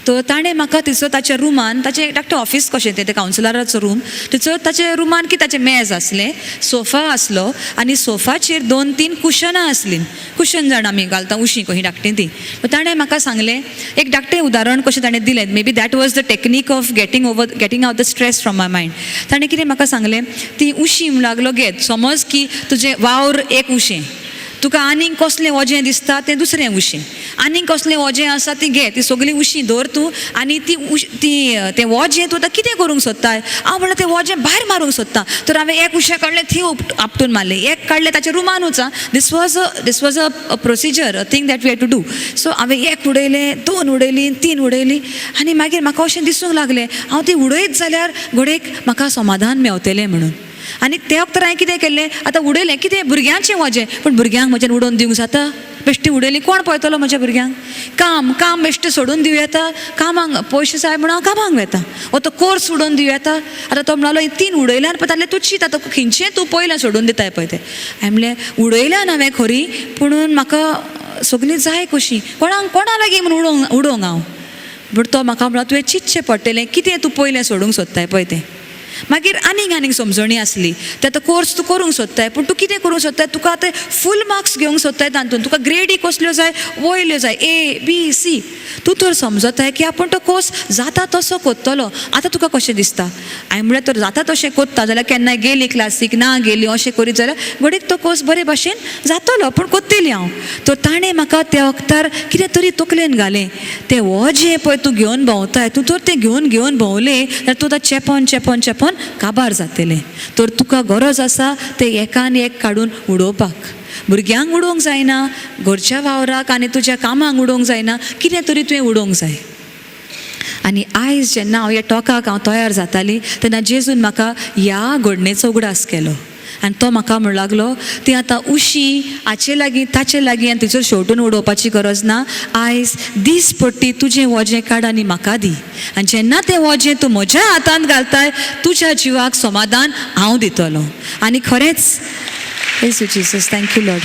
[SPEAKER 1] तर ताणें म्हाका थंयसर ताच्या रुमान, ताचें धाकटें ऑफिस कशें तें कावन्सिलराचो रूम, थंयसर ताचे रुमान की ताचें मेज आसलें, सोफा आसलो आनी सोफाचेर 2-3 कुशनां आसलीं. कुशन जाण आमी घालता उशीं कशीं धाकटीं ती. ताणें म्हाका सांगलें, एक धाकटें उदाहरण कशें ताणें दिलें, may be that was the technique of getting out the stress from my mind. ताणें कितें म्हाका सांगलें, ती उशी म्हणून लागलो घेत, समज की तुजें वावर एक उशें, तुका आनीक कसलें वजें दिसता तें दुसरें उशें, आनीक कसलें वजें आसा ती घे, ती सगळीं उशीं धर तूं आनी तें वजें तूं आतां कितें करूंक सोदताय. हांव म्हणलें तें वजें भायर मारूंक सोदता. तर हांवें एक उशें काडलें, थी आपटून मारलें, एक काडलें ताच्या रुमानूच. This was a procedure, a thing that we had to do. So हांवें एक उडयलें, 2 उडयलीं, 3 उडयलीं आनी मागीर म्हाका अशें दिसूंक लागलें हांव ती उडयत जाल्यार घडयेक म्हाका समाधान मेवतलें म्हणून. आनी ते वक्तार हांवें कितें केलें, आतां उडयलें कितें भुरग्यांचें वजें, पूण भुरग्यांक म्हज्यान उडोवन दिवंक जाता. बेश्टी उडयली कोण पळयतलो म्हज्या भुरग्यांक. काम बेश्टें सोडून दिवं येता, कामाक पयशे जाय म्हणून हांव कामाक वेता. वो तो कोर्स सोडून दिवं येता. आतां तो म्हणलो 3 उडयल्यान पळय तातलें तूं चिंत, आतां खंयचें तूं पयलें सोडून दिताय पळय तें. हांवें म्हणलें उडयल्यान हांवें खरी, पुणून म्हाका सगळीं जाय कशीं, कोणा लागीं म्हणून उडोवंक हांव. बट तो म्हाका म्हणलो तुवें चिंतचें पडटलें, कितें तूं पयलें सोडूंक सोदताय पळय तें. मागीर आनीक समजणी आसली, ते आतां कोर्स तूं करूंक सोदताय, पूण तूं कितें करूंक सोदताय, तुका आतां फूल मार्क्स घेवंक सोदताय तातूंत, तुका ग्रेडी कसल्यो जाय, वयल्यो जाय, A-B-C. तूं तर समजताय की आपूण तो कोर्स जाता तसो कोत्तलो. आतां तुका कशें दिसता. हांवें म्हळ्यार तर जाता तशें कोत्ता जाल्यार केन्नाय गेली क्लासीक ना गेली अशें करीत जाल्यार घडीक तो कोर्स बरे भाशेन जातलो, पूण कोत्तेली हांव. तर ताणें म्हाका त्या वक्तार कितें तरी तकलेन घालें, तें हो जें पळय तूं घेवन भोंवताय, तूं तर तें घेवन भोंवलें जाल्यार तूं आतां चेपन काबार जातलें. तर तुका गरज आसा तें एकान एक काडून उडोवपाक. भुरग्यांक उडोवंक जायना, घरच्या वावराक आनी तुज्या कामाक उडोवंक जायना, कितें तरी तुवें उडोवंक जाय. आनी आयज जेन्ना हांव ह्या टॉकाक तयार जाताली तेन्ना जेजून म्हाका ह्या घडणेचो उगडास केलो. आनी तो म्हाका म्हणू लागलो, ती आतां उशी हाचे लागीं ताचे लागीं आनी तिचेर शेवटून उडोवपाची गरज ना. आयज दीस पट्टी तुजें वजें काड आनी म्हाका दी. आनी जेन्ना तें वजें तूं म्हज्या हातांत घालताय, तुज्या जिवाक समाधान हांव दितलो. आनी खरेंच येसू जीसस, थँक्यू लॉर्ड.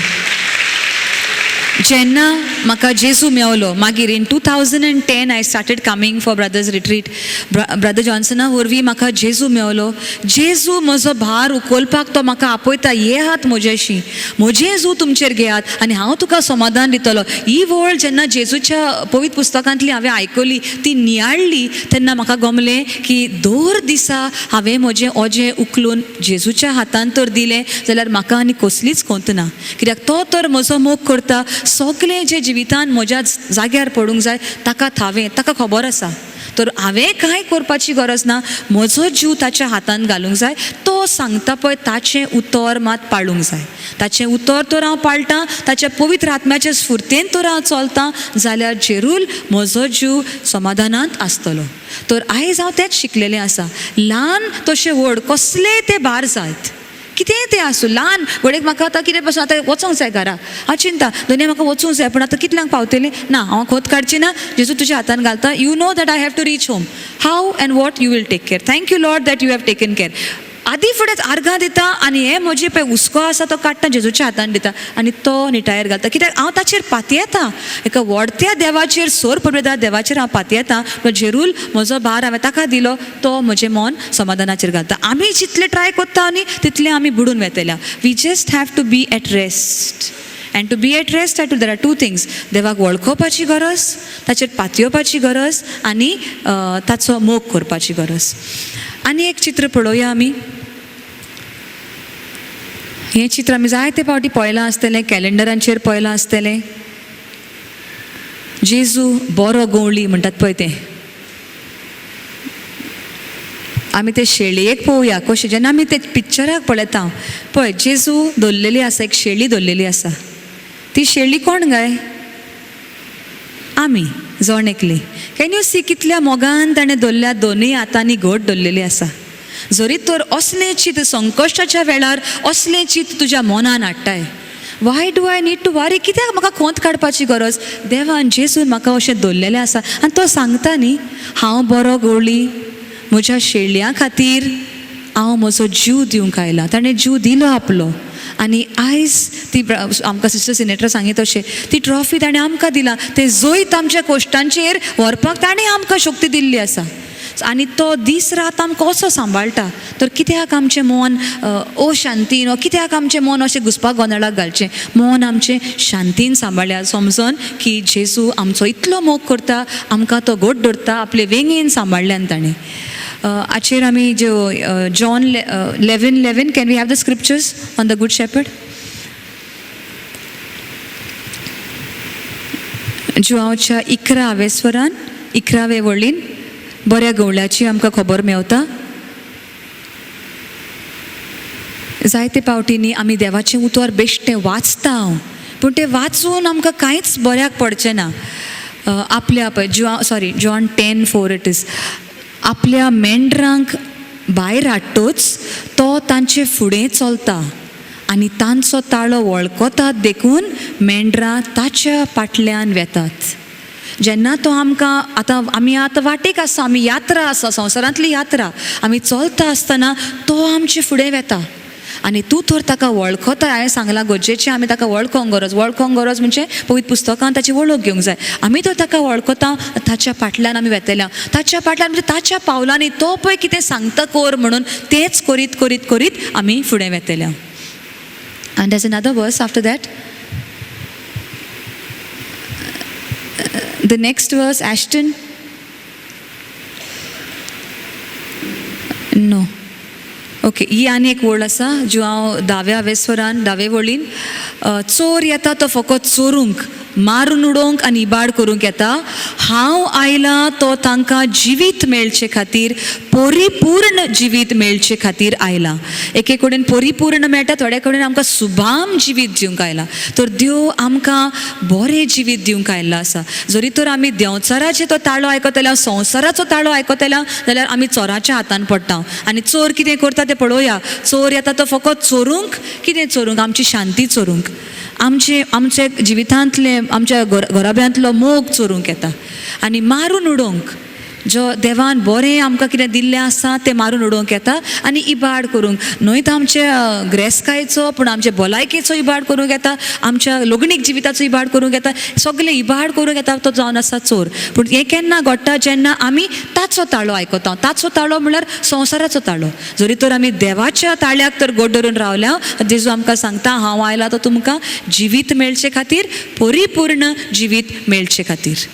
[SPEAKER 1] जेन्ना म्हाका जेजू मेवलो, मागीर in 2010 I started coming for brothers retreat. Brother जॉन्सना वरवीं म्हाका जेजू मेवलो. जेजू म्हजो भार उखलपाक तो म्हाका आपयता, येयात म्हज्याशी, म्हजें जू तुमचेर घेयात आनी हांव तुका समाधान दितलो. ही वळ जेन्ना जेजूच्या पवित्र पुस्तकांतली हांवें आयकली, ती नियाळली, तेन्ना म्हाका गमलें की दर दिसा हांवें म्हजें ओजें उखलून जेजूच्या हातांत तर दिलें जाल्यार म्हाका आनी कसलीच खंत ना. कित्याक तो तर म्हजो मोग करता. सगळें जें जिवितान म्हज्या जाग्यार पडूंक जाय ताका थावें, ताका खबर आसा. तर हांवें कांय करपाची गरज ना, म्हजो जीव ताच्या हातान घालूंक जाय. तो सांगता पळय ताचें उतर मात पाळूंक जाय. ताचें उतर तर हांव पाळटां, ताच्या पवित्र आत्म्याच्या स्फुर्तेन तर हांव चलतां, जाल्यार जरूर म्हजो जीव समाधानांत आसतलो. तर आयज हांव तेंच शिकलेलें आसा. ल्हान तशें व्हड कसलेय ते भार जायत, कितेंय तें आसूं. ल्हान व्हडेक म्हाका आतां कितें पासून आतां वचूंक जाय घरा, हांव चिंता दोनूय म्हाका वचूंक जाय, पूण आतां कितल्यांक पावतलीं ना, हांव खोत काडची ना, जेजू तुज्या हातान घालता. You know that I have to reach home. How and what you will take care. Thank you Lord that you have taken care. आदी फुडेंच आर्गां दिता आनी हे म्हजे पळय हुस्को आसा तो काडटा जेजूच्या हातान दिता आनी तो निटायर घालता. कित्याक हांव ताचेर पातयेतां, एका व्हडत्या देवाचेर, सोर पडवेता देवाचेर हांव पातयेतां. जरूर म्हजो भार हांवें ताका दिलो, तो म्हजें मन समाधानाचेर घालता. आमी जितले ट्राय कोत्ता न्ही तितले आमी बुडून वेतल्या. We just have to be at rest. And to be at rest there are two things. देवाक वळखोवपाची गरज, ताचेर पातयेवपाची गरज आनी ताचो मोग करपाची गरज. आनी एक चित्र पळोवया आमी. हें चित्र आमी जायते फावटी पळयलां आसतलें, कॅलेंडरांचेर पळयलां आसतलें. जेजू बरो गवळी म्हणटात पळय तें. आमी ते शेळयेक पळोवया कशें. जेन्ना आमी ते पिक्चराक पळयता पळय, जेजू दवरलेली आसा, एक शेळी दवरलेली आसा. ती शेळी कोण गाय? आमी जण एकली. कॅन यू सी कितल्या मोगान ताणें दवरल्या, दोनूय हातांनी घट दवरलेली आसा. जरी तर असलें चिंत संकश्टाच्या वेळार असलें चिंत तुज्या मनान हाडटाय. Why do I need to worry? कित्याक म्हाका खोंत काडपाची गरज? देवान जेजून म्हाका अशें दवरलेलें आसा. आनी तो सांगता न्ही, हांव बरो गवळी, म्हज्या शेळयां खातीर हांव म्हजो जीव दिवंक आयला. ताणें जीव दिलो आपलो. आनी आयज ती आमकां सिस्टर सिनेटर सांगीत तशें ती ट्रॉफी ताणें आमकां दिला. ते जैत आमच्या कोश्टांचेर व्हरपाक ताणें आमकां शक्ती दिल्ली आसा. आनी तो दीस रात आमकां कसो सांबाळटा. तर कित्याक आमचें मन अशांतीन, कित्याक आमचें मन अशें घुसपाक गोंदळाक घालचें? मन आमचें शांतीन सांबाळ्या, समजून की जेजू आमचो इतलो मोग करता, आमकां तो घट धरता, आपले वेंगेन सांबाळल्यान ताणें. हाचेर आमी ज्यो John 11:11 can we have the scriptures on the good shepherd? जुआंवच्या 11व्या स्वरान 11व्या वळीन बऱ्या गवळ्याची आमकां खबर मेवता. जायते फावटींनी आमी देवाचें उतर बेश्टें वाचता हांव, पूण तें वाचून आमकां कांयच बऱ्याक पडचें ना. आपल्या पळय जॉन 10:4 इट इज. आपल्या मेंढरांक भायर हाडटोच तो तांचे फुडें चलता आनी तांचो ताळो वळखतात देखून मेंढरां ताच्या फाटल्यान वेतात. जेन्ना तो आमकां आमी वाटेक आसा, आमी यात्रा आसा, संवसारांतली यात्रा, आमी चलता आसतना तो आमचे फुडें वेता आनी तूं तर ताका वळखता. हांवें सांगलां गरजेचें आमी ताका वळखोंक गरज म्हणजे पवित्र पुस्तकांत ताची वळख घेवंक जाय. आमी तर ताका वळखता, ताच्या फाटल्यान आमी वेतल्या. ताच्या फाटल्यान म्हणजे ताच्या पावलांनी तो पळय कितें सांगता कर म्हणून तेंच करीत करीत करीत आमी फुडें वेतल्या. And there's another verse after that. The next verse, Ashton. No. Okay, ही आनी एक वळ आसा ज्यो हांव 10व्या स्वरान 10वे वळीन. चोर येता तो फकत चोरूंक, मारून उडोवंक आनी इबाड करूंक येता. हांव आयलां तो तांकां जिवीत मेळचे खातीर, परिपूर्ण जिवीत मेळचे खातीर आयलां. एके कडेन परिपूर्ण मेळटा, थोड्या कडेन आमकां सुभाम जिवीत दिवंक आयला. तर देव आमकां बरें जिवीत दिवंक आयिल्लो आसा. जरी तर आमी देंवचाराचे तो ताळो आयकतल्या, संवसाराचो ताळो आयकतल्या, जाल्यार आमी चोराच्या हातान पडटा. आनी चोर कितें करता तें पळोवया. चोर येता तो फकत चोरूंक. कितें चोरूंक? आमची शांती चोरूंक, आमचे जिवितांतले, आमच्या घराब्यांतलो मोग चोरूंक येता आनी मारून उडोवंक. जो देवान बरें आमकां कितें दिल्लें आसा तें मारून उडोवंक येता आनी इबाड करूंक. न्हय तर आमचे ग्रेस्कायेचो, पूण आमचे भलायकेचो इबाड करूंक येता, आमच्या लग्नीक जिविताचो इबाड करूंक येता, सगळें इबाड करूंक येता. तो जावन आसा चोर. पूण हें केन्ना घडटा? जेन्ना आमी ताचो ताळो आयकता. ताचो ताळो म्हळ्यार संवसाराचो ताळो. जरी तर आमी देवाच्या ताळ्याक तर घट धरून रावल्या, जेजू आमकां सांगता हांव आयला तो तुमकां जिवीत मेळचे खातीर, परिपूर्ण जिवीत मेळचे खातीर.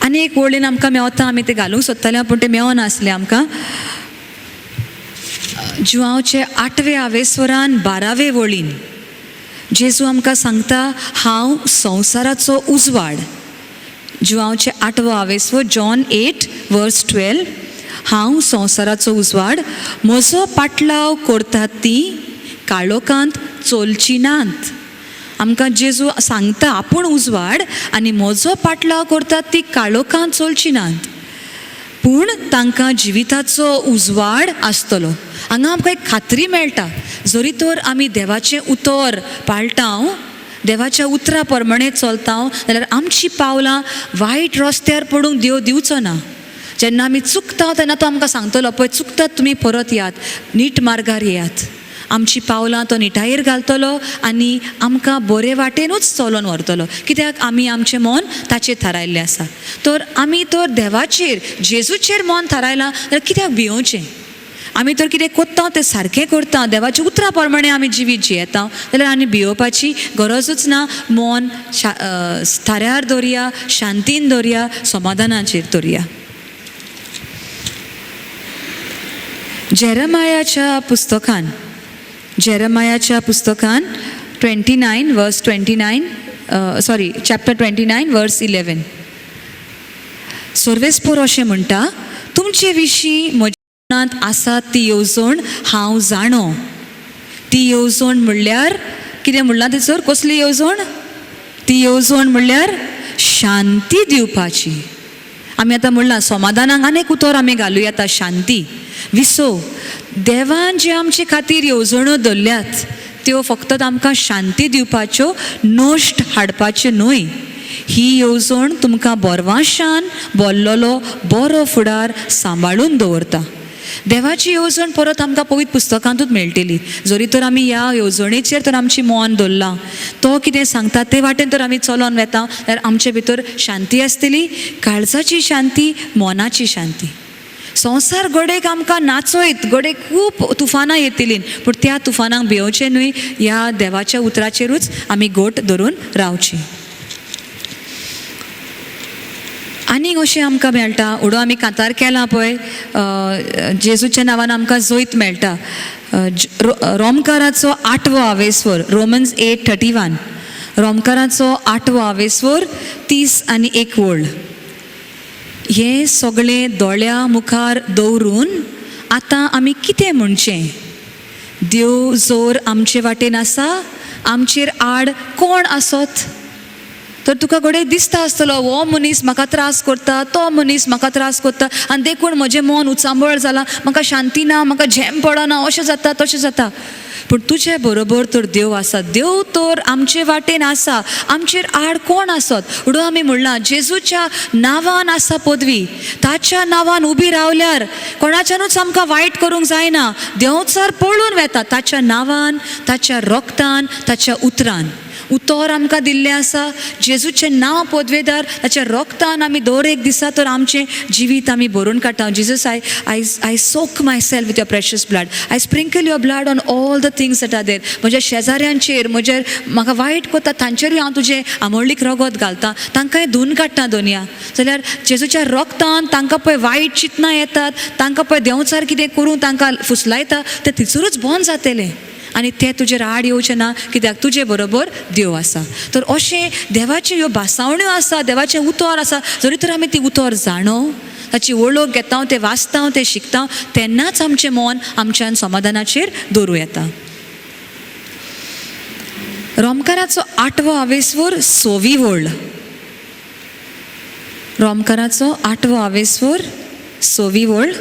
[SPEAKER 1] आनी एक वळीन आमकां मेवता, आमी ते घालूंक सोदताले पूण ते मेवना आसलें आमकां. जुआंवचे 8व्या स्वरान 12वे वळीन जेजू आमकां सांगता हांव संवसाराचो उजवाड. जुआंवचे 8वो आवेसवो जॉन 8:12. हांव संवसाराचो उजवाड, म्हजो पाटलाव करतात ती काळोखांत चलची नात. आमकां जेजू सांगता आपूण उजवाड आनी म्हजो पाटलाव करतात ती काळोखांत चलची नात, पूण तांकां जिविताचो उजवाड आसतलो. हांगा आमकां एक खात्री मेळटा, जरी तर आमी देवाचें उतर पाळटां, देवाच्या उतरा प्रमाणे चलता, जाल्यार आमची पावलां वायट रस्त्यार पडूंक देव दिवचो ना. जेन्ना आमी चुकता तेन्ना तो आमकां सांगतलो, पळय चुकतात तुमी परत येयात, नीट मार्गार येयात. आमची पावलां तो निटायेर घालतलो आनी आमकां बरे वाटेनूच चलोवन व्हरतलो, कित्याक आमी आमचें मन ताचेर थारायल्लें आसा. तर आमी तर देवाचेर जेजूचेर मन थारायलां जाल्यार कित्याक भियोवचें. आमी तर कितें कोत्ता तें सारकें करता, देवाच्या उतरा प्रमाणे आमी जिवीत जियेता, जाल्यार आनी भियोवपाची गरजूच ना. मन थाऱ्यार दवरया, शांतीन दवरया, समाधानाचेर दवरया. जेरमायाच्या पुस्तकान 29:11 सर्वेस्पोर अशें म्हणटा, तुमचे विशीं म्हज्या मनांत आसा ती येवजण हांव जाणो. ती येवजण म्हणल्यार कितें म्हणलां थंयसर, कसली येवजण? ती येवजण म्हणल्यार शांती दिवपाची. आमी आतां म्हणलां समाधानाक आनीक उतर आमी घालूं येता, शांती. विसो, देवान जे आमचे खातीर येवजण्यो दवरल्यात त्यो फक्त आमकां शांती दिवपाच्यो, नश्ट हाडपाच्यो न्हय. ही येवजण तुमकां बोरवाशान बोल्लोलो बरो फुडार सांबाळून दवरता. देवाची येवजण परत आमकां पवित्र पुस्तकांतूच मेळटली. जरी तर आमी ह्या येवजणेचेर तर आमची मन दवरलां, तो कितें सांगता ते वाटेन तर आमी चलोन वेता, जाल्यार आमचे भितर शांती आसतली, काळजाची शांती, मनाची शांती. संवसार घडयेक आमकां नाचयत, घडये खूब तुफानां येतलीं, पूण त्या तुफानांक भियोवचें न्हय. ह्या देवाच्या उतराचेरूच आमी गोट धरून रावची. आनीक अशें आमकां मेळटा, उडो आमी कांतार केलां पळय, जेजूच्या नांवान आमकां जैत मेळटा. रोमकाराचो 8वो आवेस्वर, रोमन्स 8:31. रोमकाराचो 8वो आवेस्वर 30 आनी 1 वळ. हें सगळें दोळ्या मुखार दवरून आतां आमी कितें म्हणचें? देव जोर आमचे वाटेन आसा, आमचेर आड कोण आसत? तर तुका घडये दिसता आसतलो, हो मनीस म्हाका त्रास करता, तो मनीस म्हाका त्रास करता, आनी देखून म्हजें मन उचांबळ जालां, म्हाका शांती ना, म्हाका झेम पडना, अशें जाता तशें जाता. पूण तुजे बरोबर तर देव आसा. देव तर आमचे वाटेन आसा, आमचेर आड कोण आसत? उडो आमी म्हणलां जेजूच्या नांवान आसा पदवी, ताच्या नांवान उबी रावल्यार कोणाच्यानूच आमकां वायट करूंक जायना. देंवचार पळून वेता ताच्या नांवान, ताच्या रोगतान, ताच्या उतरान. उतर आमकां दिल्लें आसा, जेजूचें नांव पदवेदार, ताच्या रोगतान आमी दर एक दिसा तर आमचें जिवीत आमी भरून काडटा. Jesus, I soak my self with your precious blood, I sprinkle your blood on all the things that are there. म्हज्या शेजाऱ्यांचेर, म्हज्या म्हाका वायट करता तांचेरूय हांव तुजें आमोळीक रगत घालता, तांकांय धुवन काडटा दोनया. जाल्यार जेजूच्या रोगतान तांकां पळय वायट चिंतनां येतात, तांकां पळय देंवचार कितें करूं तांकां फुसलायता, तें थिचुरूच बंद जातलें आनी तें तुजेर आड येवचें ना, कित्याक तुजे बरोबर देव आसा. तर अशें देवाच्यो ह्यो भासावण्यो आसा, देवाचें उतर आसा. जरी तर आमी ती उतर जाणो, ताची वळख घेता, तें वाचता, तें शिकता, तेन्नाच आमचें मन आमच्यान समाधानाचेर दवरूं येता. रोमकाराचो 8वो आवेस्वर 6वी वळ. रोमकाराचो 8वो आवेस्वर 6वी वळ.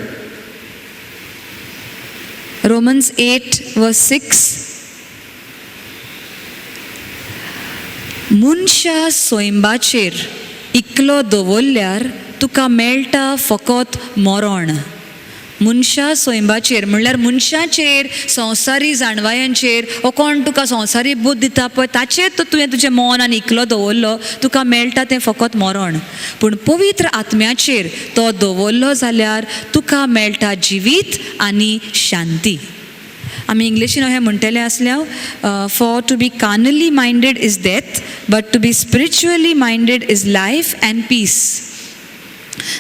[SPEAKER 1] Romans 8:6. मनशा सोयंबाचेर इकलो दवरल्यार तुका मेळटा फकत मरण. मनशा सोयंबाचेर म्हणल्यार मनशाचेर, संवसारी जाणवायांचेर, हो कोण तुका संवसारी बूद दिता पळय ताचेर तो तुवें तुजें मन आनी इकलो दवरलो, तुका मेळटा तें फकत मरण. पूण पवित्र आत्म्याचेर तो दवरलो जाल्यार तुका मेळटा जिवीत आनी शांती. आमी इंग्लिशीन अशें म्हणटले आसल्यार, for to be carnally minded is death, but to be spiritually minded is life and peace.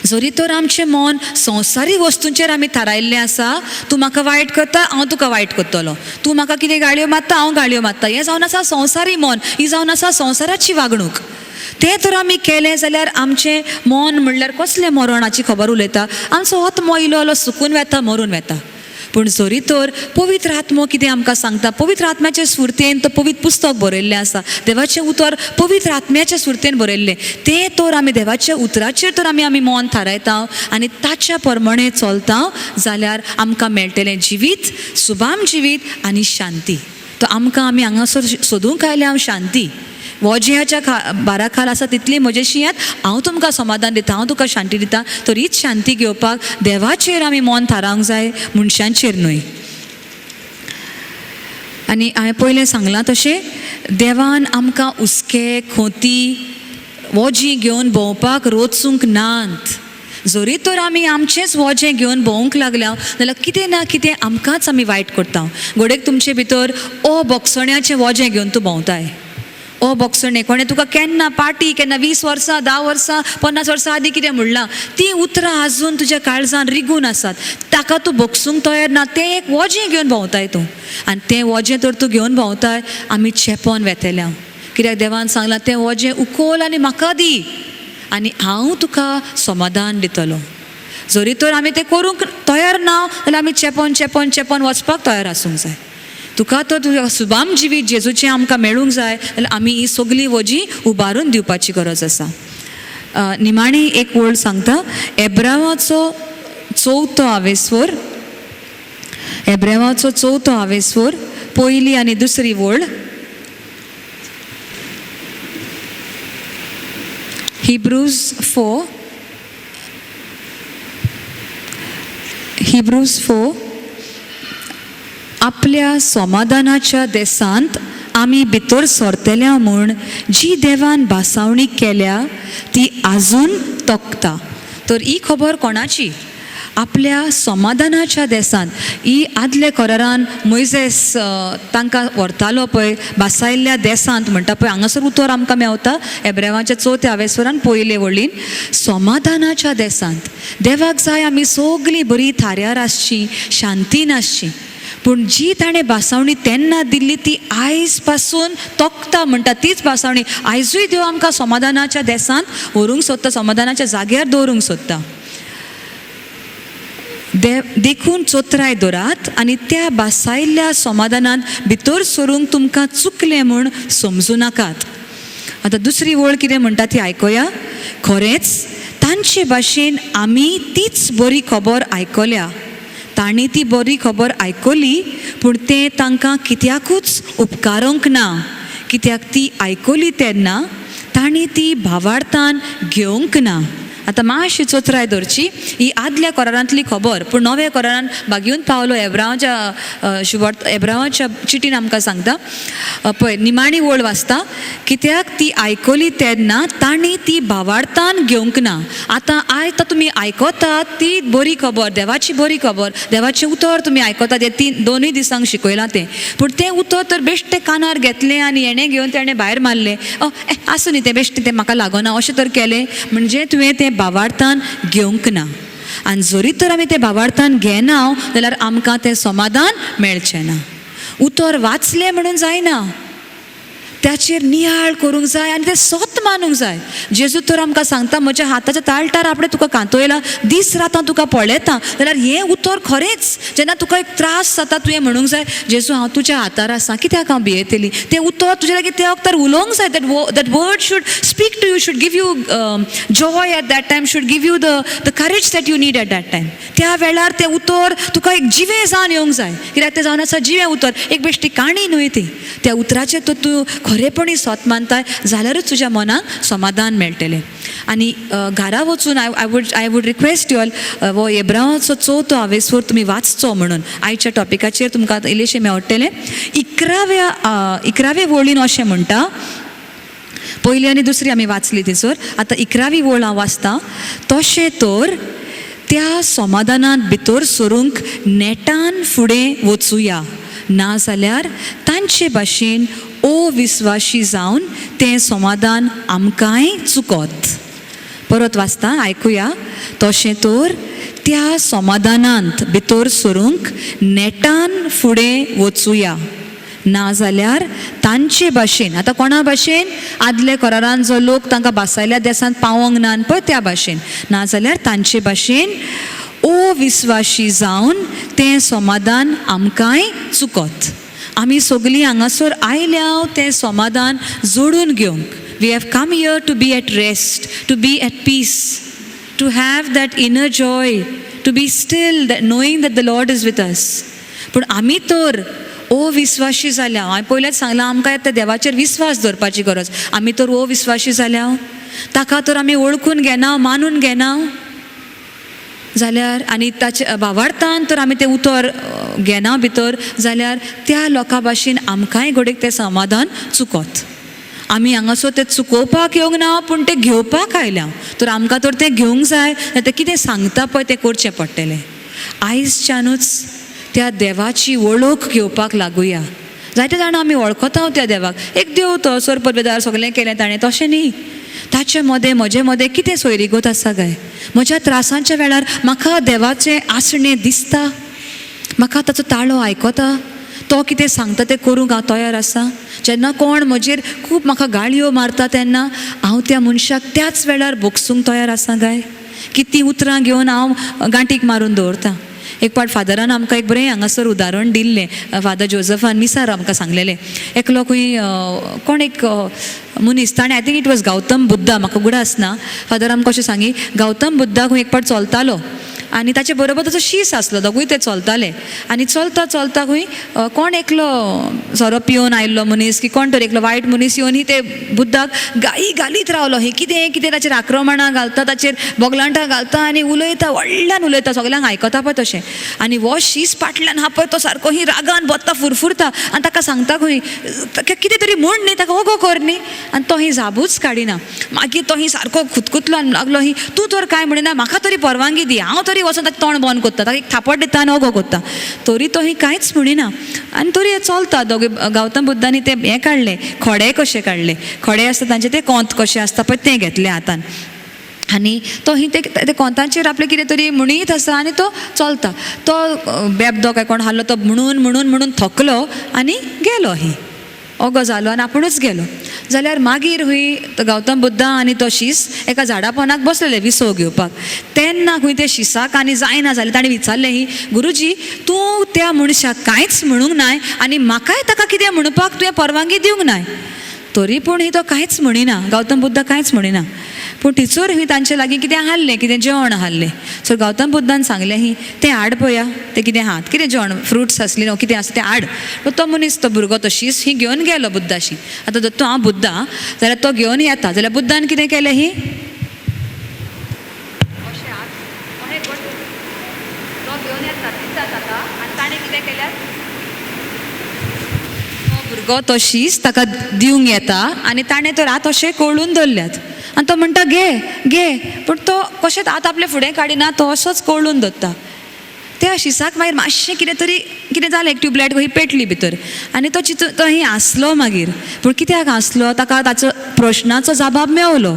[SPEAKER 1] जरी तर आमचें मन संवसारी वस्तूंचेर आमी थारायल्लें आसा, तूं म्हाका वायट करता, हांव तुका वायट करतलो, तूं म्हाका कितें गाळयो मारता, हांव गाळयो मारता, हें जावन आसा संवसारी मन, ही जावन आसा संवसाराची वागणूक. ते तर आमी केलें जाल्यार आमचें मन म्हणल्यार कसलें मरणाची खबर उलयता, आमचो आत्मो इलो इलो सुकून वेता, मरून वेता. पूण जरी तर पवित्र आत्मो कितें आमकां सांगता, पवित्र आत्म्याचे सुरतेन तो पवित्र पुस्तक बरयल्लें आसा, देवाचें उतर पवित्र आत्म्याच्या सुरतेन बरयल्लें, तें तर आमी देवाच्या उतराचेर तर आमी मन थारायता आनी ताच्या प्रमाणे चलता जाल्यार आमकां मेळटलें जिवीत, सुबाम जिवीत आनी शांती. तो आमकां हांगासर सोदूंक आयले हांव शांती. वोज्याच्या बारा खाल आसा तितली म्हजेशी येत, हांव तुमकां समाधान दिता, हांव तुका शांती दिता. तर हीच शांती घेवपाक देवाचेर आमी मन थारावंक जाय, मनशांचेर न्हय. आनी हांवें पयलें सांगलां तशें देवान आमकां हुस्के, खोंती, वोजी घेवन भोंवपाक रोचूंक नात. जरी तर आमी आमचेंच वोजें घेवन भोंवूंक लागल्या जाल्यार कितें ना कितें आमकांच आमी वायट करता. घोडेक तुमचे भितर बोगसण्याचें वोजें घेवन तूं भोंवताय. बोगसणे कोणें तुका केन्ना पार्टी, केन्ना 20 वर्सां, 10 वर्सां, 50 वर्सां आदीं कितें म्हणलां, ती उतरां आजून तुज्या काळजान रिगून आसात. ताका तूं भोगसूंक तयार ना, तें एक वोजें घेवन भोंवताय तूं. आनी तें वोजें तर तूं घेवन भोंवताय, आमी चेपोन वेतेल्या. कित्याक देवान सांगलां तें वोजें उखोल आनी म्हाका दी आनी हांव तुका समाधान दितलो. जरी तर आमी तें करूंक तयार ना जाल्यार आमी चेपोन चेपोन चेपोन वचपाक तयार आसूंक जाय. तुका तर तुज्या सुबाम जिवीत जेजूचें आमकां मेळूंक जाय जाल्यार आमी ही सगळी वजी उबारून दिवपाची गरज आसा. निमाणी एक वळ सांगता, एब्रावाचो 4 स्वर, एब्रावाचो 4 स्वर, पयली आनी दुसरी वळ. Hebrews 4 आपल्या समाधानाच्या देसांत आमी भितर सरतल्या म्हूण जी देवान भासावणी केल्या ती आजून तोखता. तर ही खबर कोणाची? आपल्या समाधानाच्या देसांत. ही आदले करारान मोइसेस तांकां व्हरतालो पळय भासायल्ल्या देसांत म्हणटा पळय, हांगासर उतर आमकां मेवता एब्रेवाच्या 4 स्वरान पयले वळीन. समाधानाच्या देसांत देवाक जाय आमी सगळीं बरी थाऱ्यार आसची, शांतीन आसची. पूण जी ताणें भासावणी तेन्ना दिल्ली ती आयज पासून तोखता म्हणटा. तीच भासावणी आयजूय देव आमकां समाधानाच्या देसांत व्हरूंक सोदता, समाधानाच्या जाग्यार दवरूंक सोदता. देखून चोत्राय दोरात आनी त्या भासायल्ल्या समाधानांत भितर सरूंक तुमकां चुकलें म्हूण समजू नाकात. आतां दुसरी वळ कितें म्हणटा ती आयकोया. खरेंच तांचे भाशेन आमी तीच बरी खबर आयकल्या. तांणी ती बरी खबर आयकली पूण तें तांकां कित्याकूच उपकारूंक ना, कित्याक ती आयकली तेन्ना तांणी ती भावार्थान घेवंक ना. आतां मातशी चोत्राय धरची. ही आदल्या करारांतली खबर पूण नव्या करारान भागयून पावलो एब्रावाच्या चिटीन आमकां सांगता पळय, निमाणी वळ वाचता. कित्याक ती आयकली तेन्ना तांणी ती भावार्थान घेवंक ना. आतां आयज तुमी आयकतात ती बरी खबर, देवाची बरी खबर, देवाचें उतर तुमी आयकतात. हे दोनूय दिसांक शिकयलां तें. पूण तें उतर तर बेश्टें कानार घेतलें आनी हेणें घेवन तेणें भायर मारलें. आसूं न्ही तें बेश्टें, तें म्हाका लागना अशें तर केलें म्हणजे तुवें तें भावार्थान घेवंक ना. आनी जरी तर आमी तें भावार्थान घेना जाल्यार आमकां तें समाधान मेळचें ना. उतर वाचलें म्हणून जायना, त्याचेर नियाळ करूंक जाय आनी तें सत मानूंक जाय. जेजू तर आमकां सांगता म्हज्या हाताच्या ताळटार आपणें तुका कांतयला, दीस रात हांव तुका पळयता. जाल्यार हें उतर खरेंच जेन्ना तुका एक त्रास जाता तुवें म्हणूंक जाय जेजू हांव तुज्या हातार आसां, कित्याक हांव भियेतली. तें उतर तुजे लागीं त्या वक्तार उलोवंक जाय. That word should speak to you, should give you joy at that time, should give you the courage that you need at that time. त्या वेळार तें उतर तुका एक जिवें जावन येवंक जाय. कित्याक तें जावन आसा जिवें उतर, एक बेश्टी काणी न्हय ती. त्या उतराचेर तर तूं खरेपणी सत मानताय जाल्यारूच तुज्या मनाक समाधान मेळटलें. आनी घरा वचून I would request you all वो एब्रावाचो 4 स्वर तुमी वाचचो म्हणून. आयच्या टॉपिकाचेर तुमकां इल्लेशें मेळटलें. 11वे वळीन अशें म्हणटा, पयली आनी दुसरी आमी वाचली थंयसर. आतां 11वी वळ हांव वाचता. तशें तर त्या समाधानांत भितर सरूंक नेटान फुडें वचुया, ना जाल्यार तांचे भाशेन अविस्वाशी जावन तें समाधान आमकांय चुकत. परत वाचता, आयकुया. तशें तर त्या समाधानांत भितर सरूंक नेटान फुडें वचुया, नाजाल्यार तांचे भाशेन, आतां कोणा भाशेन, आदले करारान जो लोक तांकां बासायल्या देसांत पावोंक ना पळय त्या भाशेन, नाजाल्यार तांचे भाशेन अविस्वाशी जावन तें समाधान आमकांय चुकत. आमी सगळीं हांगासर आयल्या तें समाधान जोडून घेवंक. We have come here to be at rest, to be at peace, to have that inner joy, to be still knowing that the Lord is with us. पूण आमी तर अविस्वाशी जाल्या. हांवें पयलेंच सांगलां आमकां त्या देवाचेर विस्वास दवरपाची गरज. आमी तर अविस्वाशी जाल्या, ताका तर आमी वळखून घेना, मानून घेना जाल्यार, आनी ताचे भावार्थान तर आमी तें उतर घेना भितर जाल्यार त्या लोकां भाशेन आमकांय घडीक तें समाधान चुकत. आमी हांगासर तें चुकोवपाक येवंक ना, पूण तें घेवपाक आयल्या. तर आमकां तर तें घेवंक जाय, तें कितें सांगता पळय तें करचें पडटलें. आयजच्यानूच त्या देवाची वळख घेवपाक लागुया. जायते जाणां आमी वळखता त्या देवाक, एक देव तो सर पदवेदार सगळें केलें ताणें, तशें न्ही. ताचे मदें म्हजे मदें कितें सोयरीगत आसा काय? म्हज्या त्रासांच्या वेळार म्हाका देवाचें आसणें दिसता, म्हाका ताचो ताळो आयकता, तो कितें सांगता तें करूंक हांव तयार आसा. जेन्ना कोण म्हजेर खूब म्हाका गाळयो मारता तेन्ना हांव त्या मनशाक त्याच वेळार बोगसूंक तयार आसा काय? कितीं उतरां घेवन हांव गांठीक मारून दवरतां. एक पाट फादरान आमकां एक बरें हांगासर उदाहरण दिल्लें. फादर जोझफान मिसार आमकां सांगलेलें. एकलो खंय कोण एक मनीस, ताणें I think it was Gautam Buddha, म्हाका उगडास आसना. फादर आमकां अशें सांगी, गौतम बुद्धा खंय एक पाट चलतालो आनी ताचे बरोबर ताचो शीस आसलो, दोगूय ते चलताले. आनी चलता चलता खंय कोण एकलो सोरो पिवन आयिल्लो मनीस की कोण तरी एकलो वायट मनीस येवन ते बुद्धाक गाई घालीत रावलो. हे कितें कितें ताचेर आक्रमणां घालता, ताचेर बोगलांटां घालता आनी उलयता, व्हडल्यान उलयता, सगल्यांक आयकता पळय तशें. आनी हो शीस फाटल्यान हा पळय तो सारको ही रागान बत्ता फुरफुरता आनी ताका सांगता खंय कितें तरी म्हण न्ही, ताका ओगो कर न्ही. आनी तो ही जाबूच काडिना. मागीर तो ही सारको खुतकुतलो आनी लागलो, ही तूं तर कांय म्हणिना, म्हाका तरी परवानगी दी, हांव तरी वचून ताचें तोंड बंद करता, ताका एक थापट दिता आनी ओगो करता. तरी तो ही कांयच म्हणिना. आनी तरी हें चलता. दोगे गौतम बुद्धांनी ते हें काडलें, खडे कशे काडले, खडे आसता तांचे ते कोंत कशे आसता पळय तें घेतलें हातान. आनी तो ही ते कोंतांचेर आपलें कितें तरी म्हणीत आसा आनी तो चलता. तो बेबदो काय कोण हाल्लो तो म्हणून म्हणून म्हणून थकलो आनी गेलो. ही ओगो जालो आनी आपुणूच गेलो. जाल्यार मागीर हूंय गौतम बुद्धा आनी तो शीस एका झाडा पोंदाक बसलेले विसव घेवपाक. तेन्ना खंय ते शिसाक आनी जायना जालें. ताणें विचारलें, ही गुरुजी तूं त्या मनशाक कांयच म्हणूंक नाय आनी म्हाकाय ताका कितें म्हणपाक तुवें परवानगी दिवंक नाय. तरी पूण ही तो कांयच म्हणिना, गौतम बुद्ध कांयच म्हणिना. पूण टिचर ही तांचे लागीं कितें हाडलें, कितें जेवण हाडलें. सो गौतम बुद्धान सांगलें, ही तें हाड पळया, तें कितें हात, कितें जेवण, फ्रुट्स आसली न्हू, कितें आसा तें हाड. तो मनीस, तो भुरगो, तो शीस ही घेवन गेलो बुद्धाशी. आतां जर तूं हांव बुद्धा जाल्यार तो घेवन येता, जाल्यार बुद्धान कितें केलें, ही ताणें कितें केल्यार भुरगो तो शीस ताका दिवंक येता आनी ताणें तर हात अशें कळून दवरल्यात. आनी तो म्हणटा घे घे, पूण तो कशेंच हात आपले फुडें काडिना, तो असोच कळून दवरता. त्या शिसाक मागीर मातशें कितें जालें, एक ट्यूबलायट कशी पेटली भितर आनी तो ही हांसलो मागीर. पूण कित्याक हांसलो, ताका ताचो प्रश्नाचो जबाब मेळलो.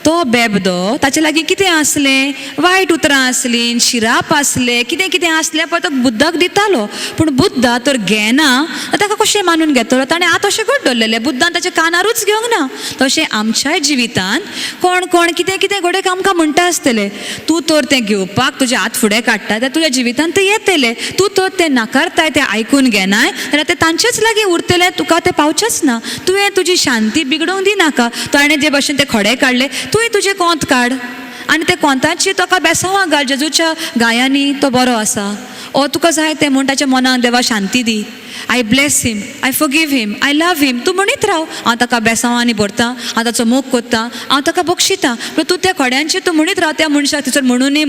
[SPEAKER 1] तो बेबदो ताचे लागीं कितें आसलें, वायट उतरां आसलीं, शिराप आसलें, कितें कितें आसलें पळय तो बुद्धाक दितालो. पूण बुद्धा तर घेना, ताका कशें मानून घेतलो. ताणें हात अशें घट दवरलेले, बुद्धान ताच्या कानारूच घेवंक ना. तशें आमच्याय जिवितान कोण कोण कितें कितें घडये आमकां म्हणटा आसतले. तूं तर तें घेवपाक तुजे हात फुडें काडटा, तें तुज्या जिवितान तें येतलें. तूं तर तें नाकारताय, तें आयकून घेनाय जाल्यार तें तांचेच लागीं उरतलें, तुका तें पावचेंच ना. तुवें तुजी शांती बिगडोवंक दिनाका. ताणें जे भशेन ते खडे काडले, तुवें तुजें कोंत काड आनी ते कोंताची ताका बेसांवाक घाल. जेजूच्या गायांनी तो बरो आसा, ओ तुका जाय तें म्हूण ताच्या मनाक देवा शांती दी. I bless him, I forgive him, I love him. तूं म्हणीत राव, हांव ताका बेसांवांनी भरता, हांव ताचो मोग कोत्ता, हांव ताका बक्षिता. पूण तूं त्या खोड्यांची तूं म्हणीत राव त्या मनशाक थंयसर म्हणूनी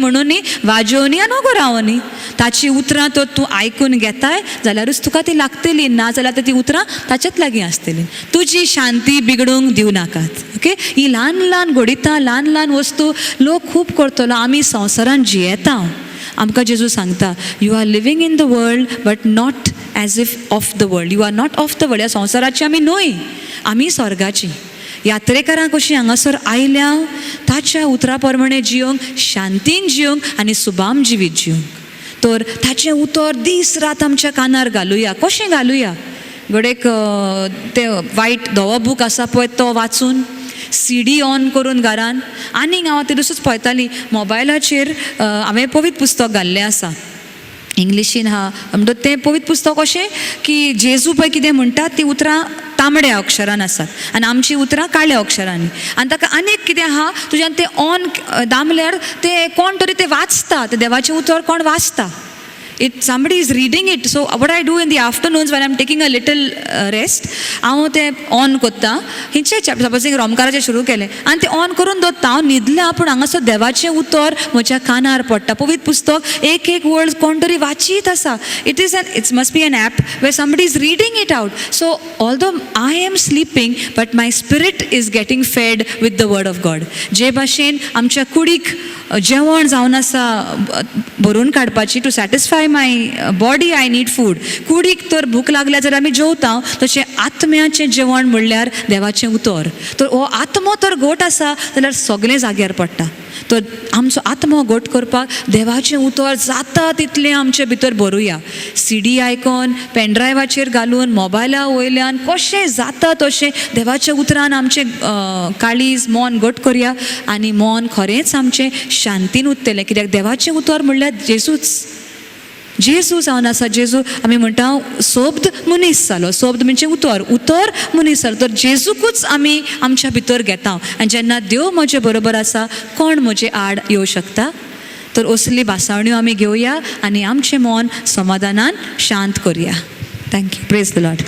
[SPEAKER 1] वाजोवनी आनी ओगो रावनी. ताची उतरां तर तूं आयकून घेताय जाल्यारूच तुका ती लागतली, ना जाल्यार ती उतरां ताच्याच लागीं आसतली. तुजी शांती बिगडूंक दिवं नाकात. ओके, ही ल्हान ल्हान घोडितां, ल्हान ल्हान वस्तू लोक खूब करतलो. आमी संवसारान जियेता. आमकां जेजू सांगता, you are living in the world but not as if of the world. You are not of the world. ह्या संवसाराची आमी न्हय, आमी स्वर्गाची. यात्रेकारां कशीं हांगासर आयल्या ताच्या उतरा प्रमाणे जियोंक, शांतीन जियोंक आनी सुबाम जिवीत जियोंक. तर ताचें उतर दीस रात आमच्या कानार घालुया. कशें घालुया? घडयेक ते वायट धवो बूक आसा पळय तो वाचून CD ऑन करून घरान आनीक हांव ते दिसूच पळयताली मोबायलाचेर हांवें पवित्र पुस्तक घाल्लें आसा इंग्लिशीन आहा म्हणटच तें पवित्र पुस्तक अशें की जेजू पळय कितें म्हणटा ती उतरां तांबड्या अक्षरान आसात आनी आमची उतरां काळ्या अक्षरांनी आनी ताका आनीक कितें आहा तुज्यान तें ऑन दामल्यार तें कोण तरी तें वाचता तें देवाचें उतर कोण वाचता somebody is reading it. So what I do in the afternoons when I'm taking a little rest, हांव तें ऑन कोत्ता हिंचे सपोजींग रोमकाराचें सुरू केलें आनी तें ऑन करून दवरता हांव न्हिदलां पूण हांगासर देवाचें उतर म्हज्या कानार पडटा पवित्र पुस्तक एक एक वर्ड कोण तरी वाचीत आसा it must be an app where somebody is reading it out. So although I am sleeping but my spirit is getting fed with the word of God. जे भाशेन आमच्या कुडीक जेवण जावन आसा भरून काडपाची to satisfy my body I need food कुडीक तर भूक लागल्या जर आमी जेवता तशें आत्म्याचें जेवण म्हणल्यार देवाचें उतर तर हो आत्मो तर घोट आसा जाल्यार सगळें जाग्यार पडटा तर आमचो आत्मो घोट करपाक देवाचें उतर जाता तितलें आमचे भितर भरुया CD आयकून पेनड्रायवाचेर घालून मोबायला वयल्यान कशें जाता तशें देवाच्या उतरान आमचें काळीज मन घट करया आनी मन खरेंच आमचें शांतीन उरतलें कित्याक देवाचें उतर म्हणल्यार जेजू जावन आसा जेजू आमी म्हणटा सोब्द मनीस जालो सोब्द म्हणजे उतर मनीस जालो तर जेजूकूच आमी आमच्या भितर घेता आनी जेन्ना देव म्हजे बरोबर आसा कोण म्हजे आड येवं शकता तर असली भासावण्यो आमी घेवया आनी आमचें मन समाधानान शांत करया थँक्यू प्रेज द लॉर्ड